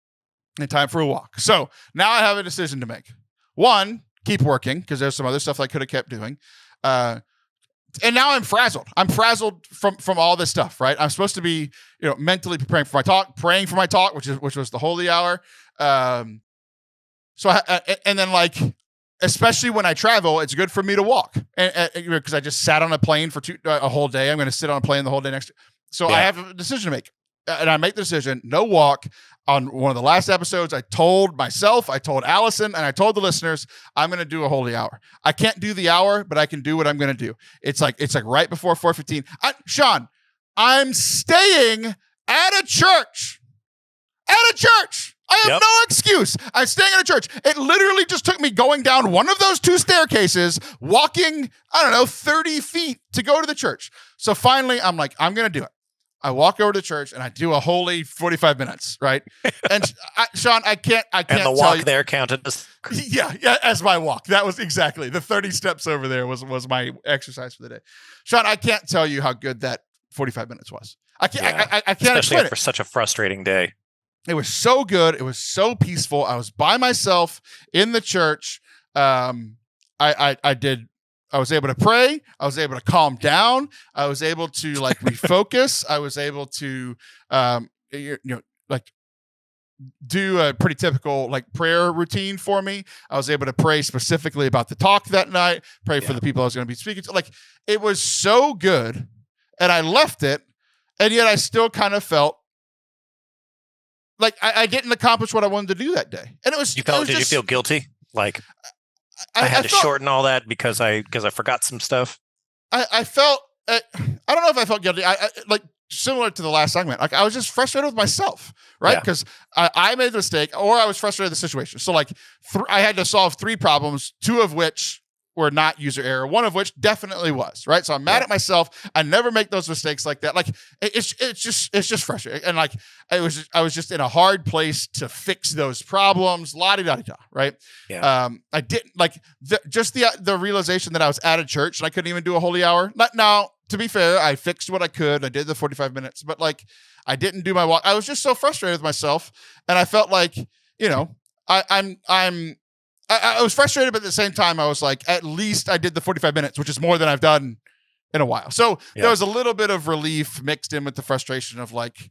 And time for a walk. So now I have a decision to make. 1, keep working because there's some other stuff I could have kept doing. And now I'm frazzled. I'm frazzled from all this stuff, right? I'm supposed to be, mentally preparing for my talk, praying for my talk, which was the holy hour. And then like, especially when I travel, it's good for me to walk, and because I just sat on a plane for a whole day. I'm going to sit on a plane the whole day next. So I have a decision to make, and I make the decision: no walk. On one of the last episodes, I told myself, I told Allison, and I told the listeners, I'm going to do a holy hour. I can't do the hour, but I can do what I'm going to do. It's like right before 4:15. Shaun, I'm staying at a church. I have no excuse. I'm staying at a church. It literally just took me going down one of those 2 staircases, walking, 30 feet to go to the church. So finally, I'm like, I'm going to do it. I walk over to the church and I do a holy 45 minutes, right? And Shaun, I can't. And the walk there counted as as my walk. That was exactly the 30 steps over there was my exercise for the day. Shaun, I can't tell you how good that 45 minutes was. I can't. I can't explain it for such a frustrating day. It was so good. It was so peaceful. I was by myself in the church. I was able to pray. I was able to calm down. I was able to like refocus. I was able to, like do a pretty typical like prayer routine for me. I was able to pray specifically about the talk that night, pray for the people I was going to be speaking to. Like it was so good, and I left it, and yet I still kind of felt like I didn't accomplish what I wanted to do that day. And it was. Did you feel guilty? Like I had to shorten all that because I forgot some stuff. I felt. I don't know if I felt guilty. I like similar to the last segment. Like I was just frustrated with myself, right? Because I made a mistake, or I was frustrated with the situation. So like I had to solve 3 problems, 2 of which were not user error, 1 of which definitely was, right? So I'm mad at myself. I never make those mistakes like that. Like it's just frustrating. And like I was just in a hard place to fix those problems, la-di-da-di-da, right? Yeah. I didn't like the realization that I was at a church and I couldn't even do a holy hour. Now, to be fair, I fixed what I could. I did the 45 minutes, but like I didn't do my walk. I was just so frustrated with myself, and I felt like, I was frustrated, but at the same time, I was like, at least I did the 45 minutes, which is more than I've done in a while. So there was a little bit of relief mixed in with the frustration of like,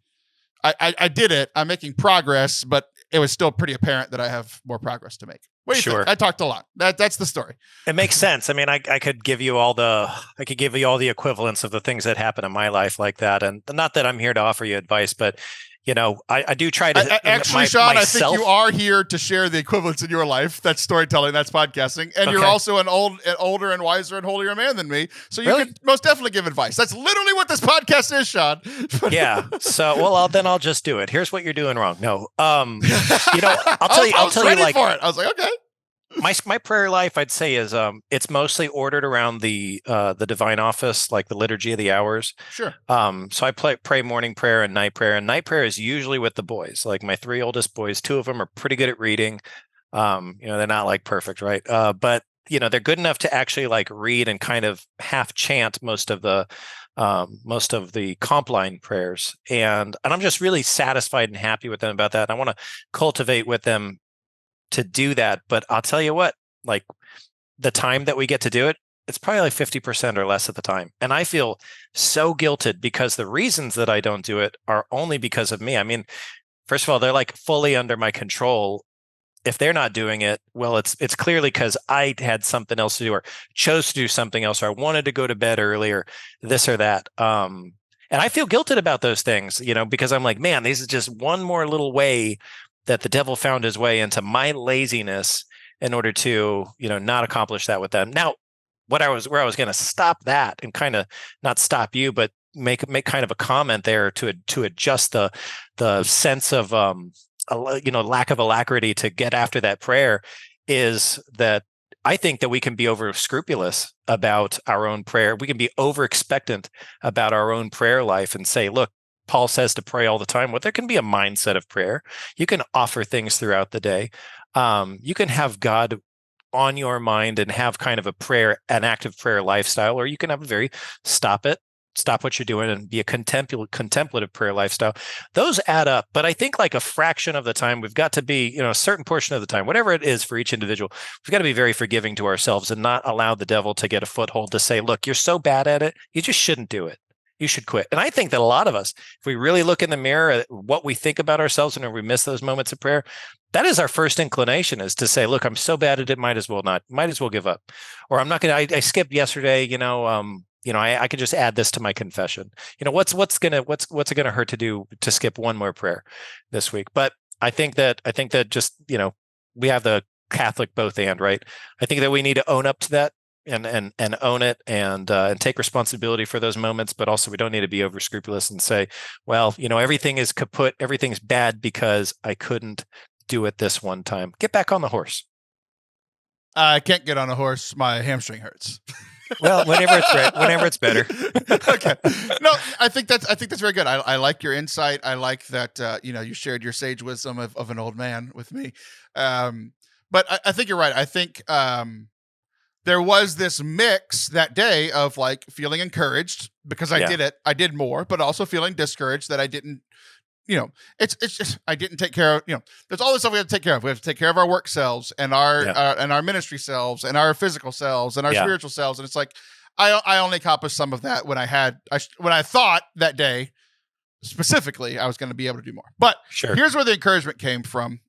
I did it. I'm making progress, but it was still pretty apparent that I have more progress to make. What do you think? I talked a lot. That's the story. It makes sense. I mean, I could give you all the equivalents of the things that happen in my life like that. And not that I'm here to offer you advice, but I do try to actually, Shaun, I think you are here to share the equivalents in your life. That's storytelling, that's podcasting. And you're also an older and wiser and holier man than me. So you can most definitely give advice. That's literally what this podcast is, Shaun. Yeah. So, then I'll just do it. Here's what you're doing wrong. No. I'll tell you like, for it. I was like, okay. My prayer life, I'd say, is it's mostly ordered around the divine office, like the liturgy of the hours. Sure. So I pray morning prayer and night prayer is usually with the boys. Like my 3 oldest boys, 2 of them are pretty good at reading. They're not like perfect, right? But they're good enough to actually like read and kind of half chant most of the comp line prayers, and I'm just really satisfied and happy with them about that. And I want to cultivate with them to do that. But I'll tell you what, like the time that we get to do it, it's probably like 50% or less of the time. And I feel so guilted because the reasons that I don't do it are only because of me. I mean, first of all, they're like fully under my control. If they're not doing it, well, it's clearly because I had something else to do or chose to do something else, or I wanted to go to bed earlier, this or that. And I feel guilted about those things, because I'm like, man, this is just one more little way that the devil found his way into my laziness in order to, not accomplish that with them. Now, where I was going to stop that and kind of not stop you, but make kind of a comment there to adjust the sense of lack of alacrity to get after that prayer is that I think that we can be over scrupulous about our own prayer. We can be over expectant about our own prayer life and say, look, Paul says to pray all the time. Well, there can be a mindset of prayer. You can offer things throughout the day. You can have God on your mind and have kind of an active prayer lifestyle, or you can have a very stop what you're doing and be a contemplative prayer lifestyle. Those add up. But I think like a fraction of the time, we've got to be, a certain portion of the time, whatever it is for each individual, we've got to be very forgiving to ourselves and not allow the devil to get a foothold to say, look, you're so bad at it, you just shouldn't do it. You should quit. And I think that a lot of us, if we really look in the mirror at what we think about ourselves and if we miss those moments of prayer, that is our first inclination, is to say, look, I'm so bad at it, might as well give up. Or I'm not going to, I skipped yesterday, I could just add this to my confession. What's it going to hurt to skip one more prayer this week? But I think that just, we have the Catholic both and, right? I think that we need to own up to that. And own it and take responsibility for those moments, but also we don't need to be over scrupulous and say, well, everything is kaput, everything's bad because I couldn't do it this one time. Get back on the horse. I can't get on a horse. My hamstring hurts. Well, whenever it's better. Okay. No, I think that's very good. I like your insight. I like that you shared your sage wisdom of an old man with me. But I think you're right. I think there was this mix that day of like feeling encouraged because I did it. I did more, but also feeling discouraged that I didn't, it's just, I didn't take care of, there's all this stuff we have to take care of. We have to take care of our work selves and our ministry selves and our physical selves and our spiritual selves. And it's like, I only accomplished some of that when I thought that day specifically, I was going to be able to do more. But here's where the encouragement came from.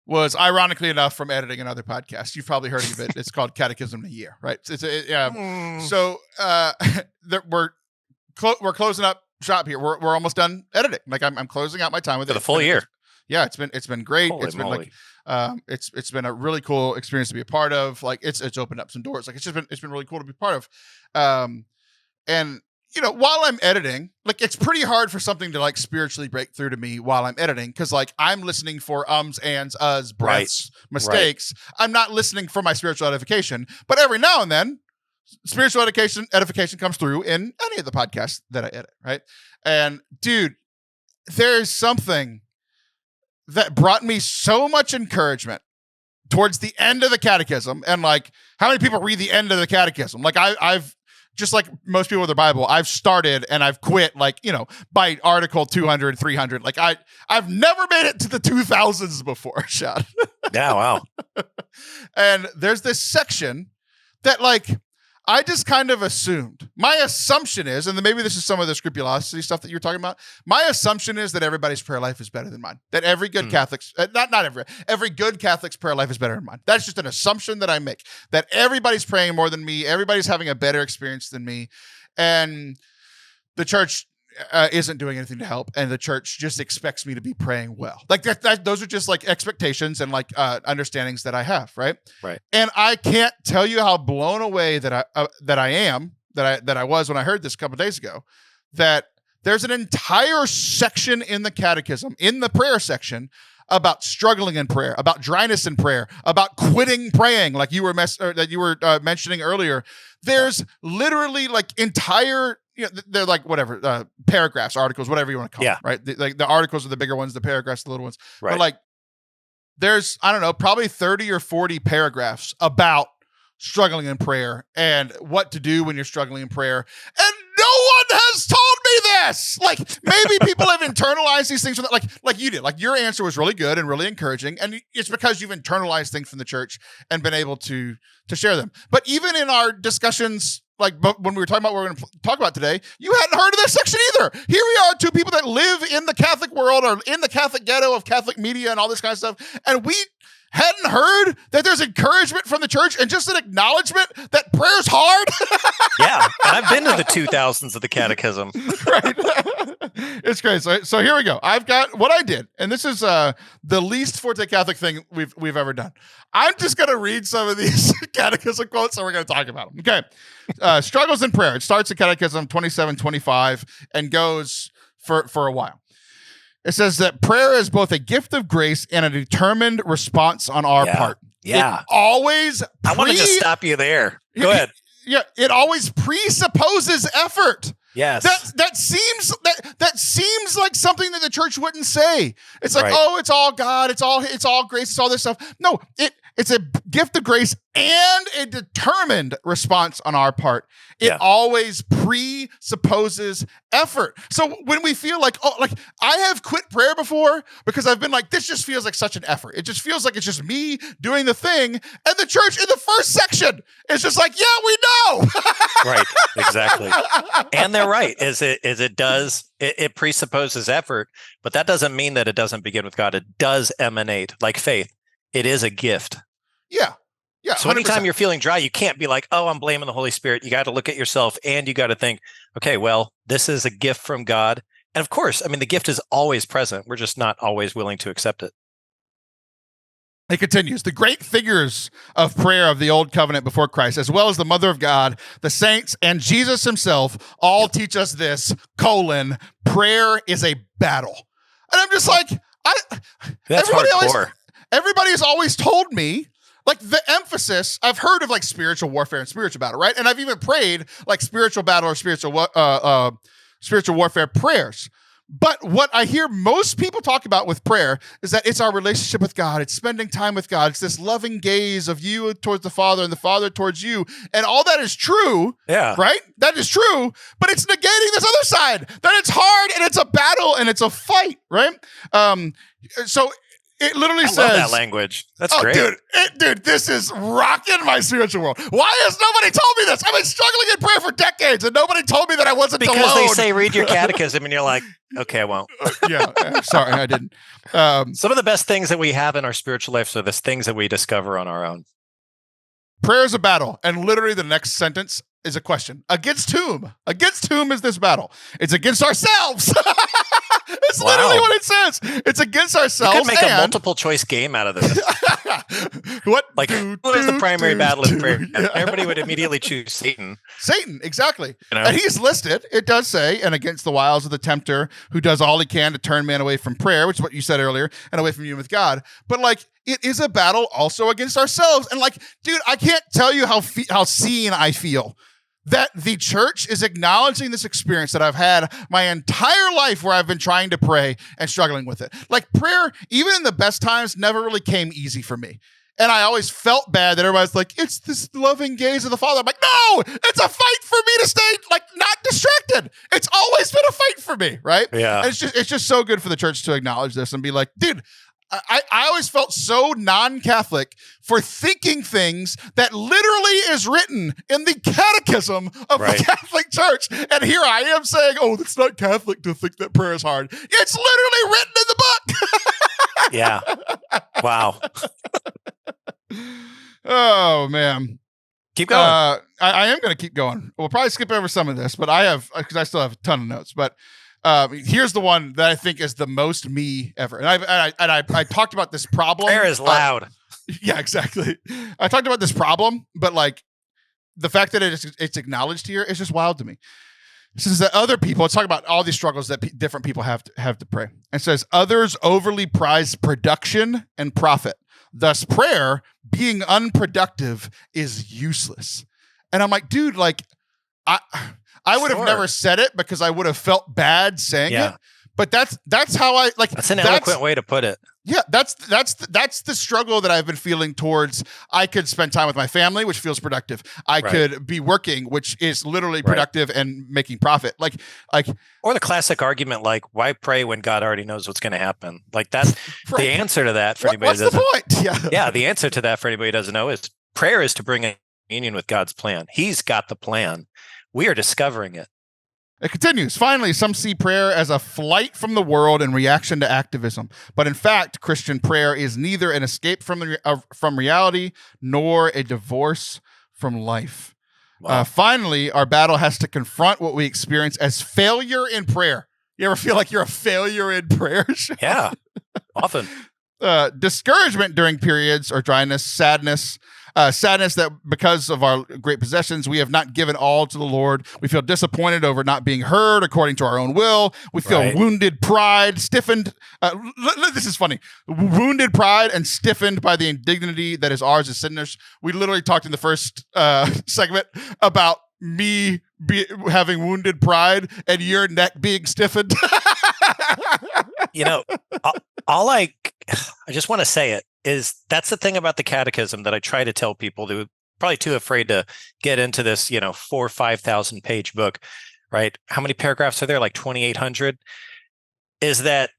Was ironically enough from editing another podcast. You've probably heard of it. It's called Catechism in a Year, right? So we're closing up shop here. We're almost done editing. Like I'm closing out my time with it. For the full year. Yeah, it's been great. Holy it's been moly. It's been a really cool experience to be a part of. Like it's opened up some doors. Like it's been really cool to be part of. And while I'm editing, like it's pretty hard for something to like spiritually break through to me while I'm editing, because like I'm listening for ums, ands, uhs, breaths, mistakes. Right. I'm not listening for my spiritual edification, but every now and then spiritual edification comes through in any of the podcasts that I edit, right? And dude, there's something that brought me so much encouragement towards the end of the catechism. And like, how many people read the end of the catechism? Like I've just like most people with their Bible, I've started and I've quit, like, by article 200, 300. Like I've never made it to the 2000s before, Shaun. Yeah, wow. And there's this section that, like, I just kind of assumed. My assumption is, and then maybe this is some of the scrupulosity stuff that you're talking about. My assumption is that everybody's prayer life is better than mine. That every good Catholic's, every good Catholic's prayer life is better than mine. That's just an assumption that I make. That everybody's praying more than me. Everybody's having a better experience than me. And the church isn't doing anything to help, and the church just expects me to be praying well. Like those are just like expectations and like understandings that I have, right? Right. And I can't tell you how blown away that I was when I heard this a couple of days ago. That there's an entire section in the Catechism, in the prayer section, about struggling in prayer, about dryness in prayer, about quitting praying, like you were mentioning earlier. There's literally like entire. They're like whatever paragraphs, articles, whatever you want to call them, right? The articles are the bigger ones, the paragraphs, the little ones. Right. But like, there's, I don't know, probably 30 or 40 paragraphs about struggling in prayer and what to do when you're struggling in prayer. And no one has told me this. Like, maybe people have internalized these things from that, like you did. Like, your answer was really good and really encouraging, and it's because you've internalized things from the church and been able to share them. But even in our discussions, like when we were talking about what we're going to talk about today, you hadn't heard of this section either. Here we are, two people that live in the Catholic world or in the Catholic ghetto of Catholic media and all this kind of stuff, and we hadn't heard that there's encouragement from the church and just an acknowledgement that prayer's hard. Yeah, I've been to the 2000s of the Catechism. Right. It's great. So here we go. I've got what I did, and this is the least Forte Catholic thing we've ever done. I'm just going to read some of these Catechism quotes, and we're going to talk about them. Okay. Struggles in prayer. It starts at Catechism 2725 and goes for a while. It says that prayer is both a gift of grace and a determined response on our part. Yeah. It always I want to just stop you there. Go ahead. Yeah. It always presupposes effort. Yes. That seems like something that the church wouldn't say. It's like, right. Oh, it's all God, it's all grace, it's all this stuff. No, it's a gift of grace and a determined response on our part. It always presupposes effort. So when we feel like, I have quit prayer before because I've been like, this just feels like such an effort. It just feels like it's just me doing the thing. And the church in the first section is just like, yeah, we know. Right. Exactly. And they're right. It presupposes effort, but that doesn't mean that it doesn't begin with God. It does emanate, like faith. It is a gift. Yeah. Yeah. So 100%. Anytime you're feeling dry, you can't be like, oh, I'm blaming the Holy Spirit. You got to look at yourself and you got to think, okay, well, this is a gift from God. And of course, I mean, the gift is always present. We're just not always willing to accept it. It continues. The great figures of prayer of the Old Covenant before Christ, as well as the Mother of God, the saints, and Jesus himself, all teach us this, prayer is a battle. And I'm just like, that's hardcore. Everybody has always told me, like, the emphasis, I've heard of like spiritual warfare and spiritual battle, right? And I've even prayed like spiritual battle or spiritual warfare prayers. But what I hear most people talk about with prayer is that it's our relationship with God. It's spending time with God. It's this loving gaze of you towards the Father and the Father towards you. And all that is true. Yeah. Right? That is true. But it's negating this other side, that it's hard and it's a battle and it's a fight, right? So it literally says, love that language. That's great. Dude, this is rocking my spiritual world. Why has nobody told me this? I've been struggling in prayer for decades and nobody told me that I wasn't alone. Because they say read your catechism and you're like, okay, I won't. Sorry, I didn't. Some of the best things that we have in our spiritual life are the things that we discover on our own. Prayer is a battle. And literally the next sentence is a question. Against whom? Against whom is this battle? It's against ourselves. It's literally what it says. It's against ourselves. You could make a multiple choice game out of this. What is the primary battle in prayer? Yeah. Everybody would immediately choose Satan. Satan, exactly. And he's listed. It does say, and against the wiles of the tempter who does all he can to turn man away from prayer, which is what you said earlier, and away from union with God. But like, it is a battle also against ourselves. And like, dude, I can't tell you how seen I feel that the church is acknowledging this experience that I've had my entire life where I've been trying to pray and struggling with it. Like, prayer, even in the best times, never really came easy for me. And I always felt bad that everybody's like, it's this loving gaze of the Father. I'm like, no, it's a fight for me to stay like not distracted. It's always been a fight for me, right? Yeah. And it's just so good for the church to acknowledge this and be like, dude, I always felt so non-Catholic for thinking things that literally is written in the Catechism of the Catholic Church. And here I am saying, oh, it's not Catholic to think that prayer is hard. It's literally written in the book. Yeah. Wow. Oh, man. Keep going. I am going to keep going. We'll probably skip over some of this, but because I still have a ton of notes. But here's the one that I think is the most me ever. And I talked about this problem. Prayer is loud. Yeah, exactly. I talked about this problem, but like the fact that it's acknowledged here is just wild to me. It says that other people, let's talk about all these struggles that different people have to pray. It says others overly prize production and profit. Thus, prayer, being unproductive, is useless. And I'm like, dude, like, I would have never said it because I would have felt bad saying it. But that's how I like. That's an eloquent way to put it. Yeah, that's the struggle that I've been feeling towards. I could spend time with my family, which feels productive. I could be working, which is literally productive and making profit. Like, or the classic argument, like, why pray when God already knows what's going to happen? Like that's the answer to that for anybody. What's the point? Yeah. The answer to that for anybody who doesn't know is prayer is to bring a union with God's plan. He's got the plan. We are discovering it. It continues. Finally, some see prayer as a flight from the world in reaction to activism. But in fact, Christian prayer is neither an escape from reality nor a divorce from life. Wow. Finally, our battle has to confront what we experience as failure in prayer. You ever feel like you're a failure in prayer? Yeah, often. Discouragement during periods or dryness, sadness that because of our great possessions, we have not given all to the Lord. We feel disappointed over not being heard according to our own will. We feel wounded pride, stiffened. This is funny. Wounded pride and stiffened by the indignity that is ours as sinners. We literally talked in the first segment about me having wounded pride and your neck being stiffened. You know, I just want to say it, is that's the thing about the Catechism that I try to tell people who are probably too afraid to get into this, 4,000 or 5,000 page book, right? How many paragraphs are there? Like 2,800. Is that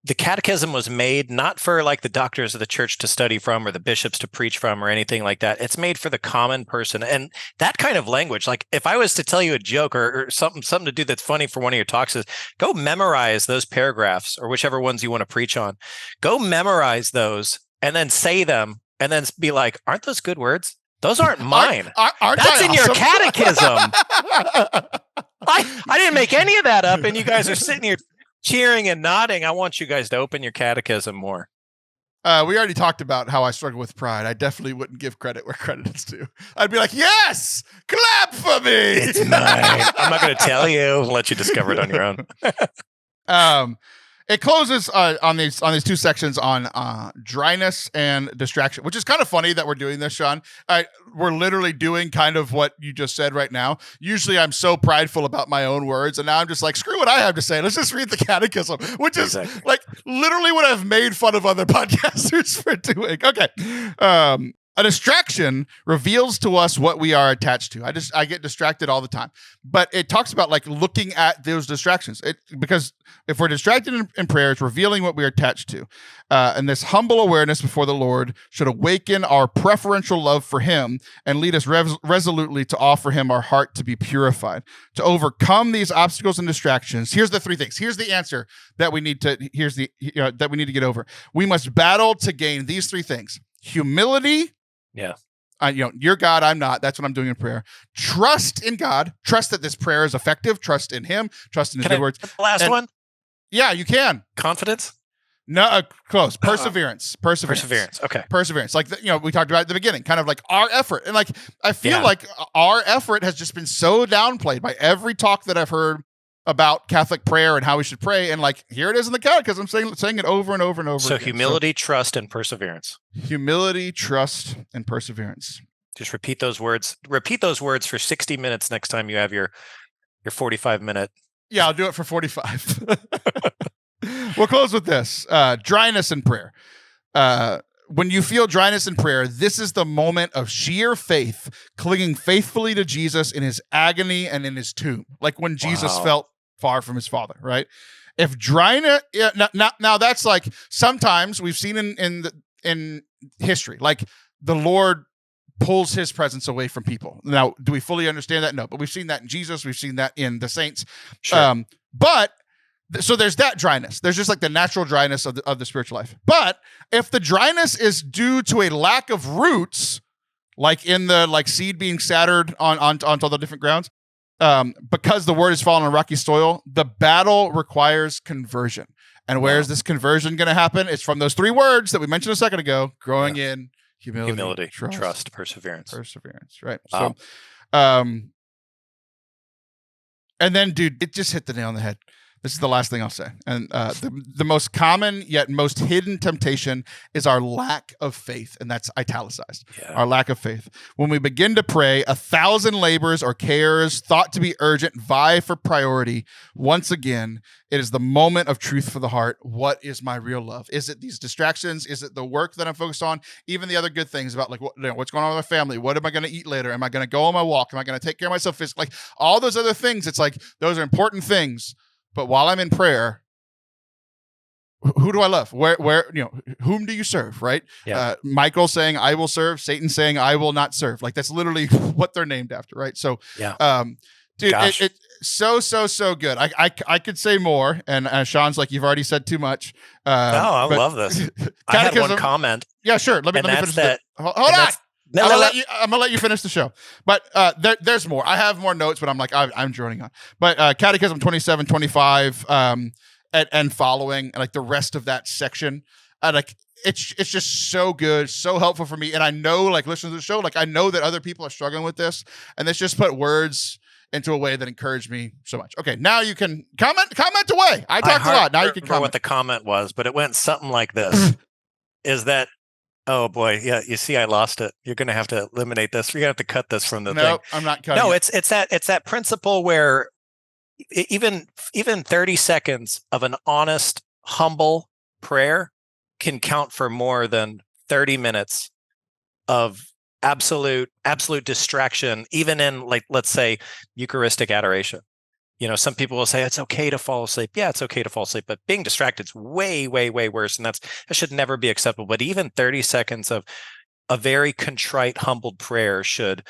the Catechism was made not for like the doctors of the church to study from or the bishops to preach from or anything like that. It's made for the common person. And that kind of language, like if I was to tell you a joke or something to do that's funny for one of your talks, is go memorize those paragraphs or whichever ones you want to preach on. Go memorize those and then say them and then be like, aren't those good words? Those aren't mine. Aren't that's I in awesome? Your catechism. I didn't make any of that up, and you guys are sitting here cheering and nodding. I want you guys to open your catechism more. We already talked about how I struggle with pride. I definitely wouldn't give credit where credit is due. I'd be like, yes, clap for me. It's mine. I'm not going to tell you. I'll let you discover it on your own. It closes on these two sections on dryness and distraction, which is kind of funny that we're doing this, Shaun. We're literally doing kind of what you just said right now. Usually I'm so prideful about my own words, and now I'm just like, screw what I have to say. Let's just read the Catechism, which is like literally what I've made fun of other podcasters for doing. Okay. A distraction reveals to us what we are attached to. I get distracted all the time, but it talks about like looking at those distractions. Because if we're distracted in prayer, it's revealing what we're attached to. And this humble awareness before the Lord should awaken our preferential love for Him and lead us resolutely to offer Him our heart to be purified. To overcome these obstacles and distractions, here's the three things. Here's the answer that we need to. That we need to get over. We must battle to gain these three things: humility. Yeah. You're God, I'm not. That's what I'm doing in prayer. Trust in God. Trust that this prayer is effective. Trust in Him. Trust in His good words. The last one? Yeah, you can. Confidence? No, close. Perseverance. Okay. Perseverance. Like, we talked about at the beginning, kind of like our effort. And like, I feel like our effort has just been so downplayed by every talk that I've heard about Catholic prayer and how we should pray. And like, here it is in the Catechism saying it over and over and over so again. Humility, trust, and perseverance. Humility, trust, and perseverance. Just repeat those words. Repeat those words for 60 minutes next time you have your 45-minute. Yeah, I'll do it for 45. We'll close with this. Dryness in prayer. when you feel dryness in prayer, this is the moment of sheer faith, clinging faithfully to Jesus in his agony and in his tomb, like when Jesus felt far from his Father, right? If dryness, now that's like sometimes we've seen in history, like the Lord pulls his presence away from people. Now, do we fully understand that? No, but we've seen that in Jesus. We've seen that in the saints. Sure. So there's that dryness. There's just like the natural dryness of the spiritual life. But if the dryness is due to a lack of roots, like in the like seed being scattered onto all the different grounds, because the word has fallen on rocky soil, the battle requires conversion. And where is this conversion going to happen? It's from those 3 words that we mentioned a second ago: growing in humility, trust, perseverance. Right. Wow. So, and then, dude, it just hit the nail on the head. This is the last thing I'll say. And the most common yet most hidden temptation is our lack of faith. And that's italicized. Yeah. Our lack of faith. When we begin to pray, 1,000 labors or cares thought to be urgent vie for priority. Once again, it is the moment of truth for the heart. What is my real love? Is it these distractions? Is it the work that I'm focused on? Even the other good things about like what's going on with my family? What am I going to eat later? Am I going to go on my walk? Am I going to take care of myself physically? Like all those other things. It's like those are important things. But while I'm in prayer, who do I love? Where whom do you serve? Right? Yeah. Michael saying, "I will serve." Satan saying, "I will not serve." Like that's literally what they're named after, right? So, yeah. Dude, it so good. I could say more, and Shaun's like, "You've already said too much." No, I love this. I had one comment. Yeah, sure. Let me finish that. Hold on. I'm gonna let you finish the show, but there's more. I have more notes, but I'm like I'm droning on. But Catechism 27:25 and following, and like the rest of that section, like it's just so good, so helpful for me. And I know, like listening to the show, like I know that other people are struggling with this, and this just put words into a way that encouraged me so much. Okay, now you can comment away. I talked a lot. Now you can comment. What the comment was, but it went something like this: Is that? Oh boy, yeah. You see, I lost it. You're going to have to eliminate this. You're going to have to cut this from the thing. No, I'm not cutting. No, it's that principle where even 30 seconds of an honest, humble prayer can count for more than 30 minutes of absolute distraction, even in like let's say Eucharistic adoration. Some people will say it's okay to fall asleep. Yeah, it's okay to fall asleep, but being distracted is way, way, way worse. And that should never be acceptable. But even 30 seconds of a very contrite, humbled prayer should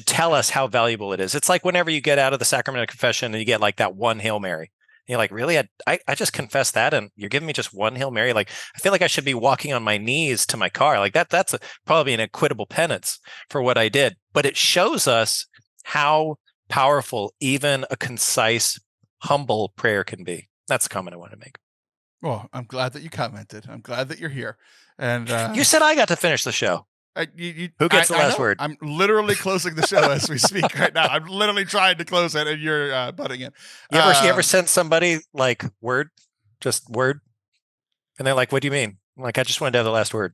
tell us how valuable it is. It's like whenever you get out of the sacrament of confession and you get like that one Hail Mary. And you're like, really? I just confessed that and you're giving me just one Hail Mary? Like, I feel like I should be walking on my knees to my car. Like that's probably an equitable penance for what I did. But it shows us how powerful even a concise, humble prayer can be. That's the comment I want to make. Well, I'm glad that you commented. I'm glad that you're here. And you said I got to finish the show. Who gets the last word? I'm literally closing the show as we speak right now. I'm literally trying to close it, and you're butting in. You ever sent somebody like just word, and they're like, "What do you mean?" I'm like, I just wanted to have the last word.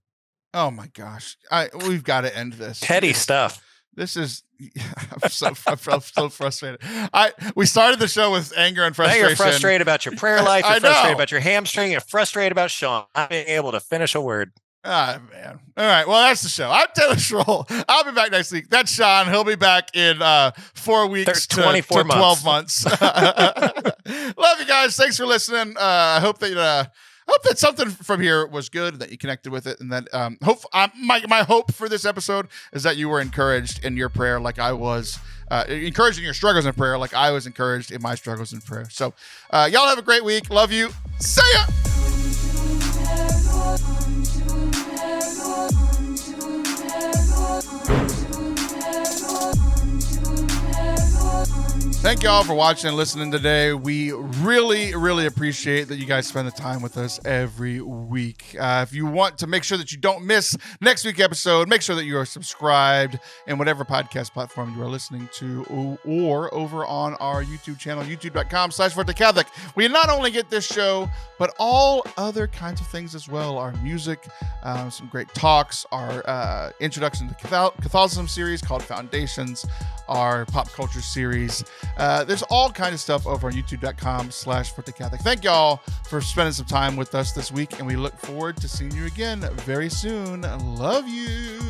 Oh my gosh, we've got to end this. Petty stuff. This is I'm so frustrated. We started the show with anger and frustration. Now you're frustrated about your prayer life. You're frustrated about your hamstring. You're frustrated about Shaun not being able to finish a word. Ah, man. All right. Well, that's the show. I'm Taylor Schroll. I'll be back next week. That's Shaun. He'll be back in 4 weeks 24 to 12 months. Love you guys. Thanks for listening. I hope that something from here was good, that you connected with it, and that my hope for this episode is that you were encouraged in your prayer like I was, encouraged in your struggles in prayer like I was encouraged in my struggles in prayer. So y'all have a great week. Love you. See ya. Thank you all for watching and listening today. We really, really appreciate that you guys spend the time with us every week. If you want to make sure that you don't miss next week's episode, make sure that you are subscribed in whatever podcast platform you are listening to, or over on our YouTube channel, youtube.com/Forte Catholic. We not only get this show, but all other kinds of things as well. Our music, some great talks, our introduction to Catholicism series called Foundations, our pop culture series, There's all kinds of stuff over on youtube.com/Forte Catholic. Thank y'all for spending some time with us this week, and we look forward to seeing you again very soon. Love you.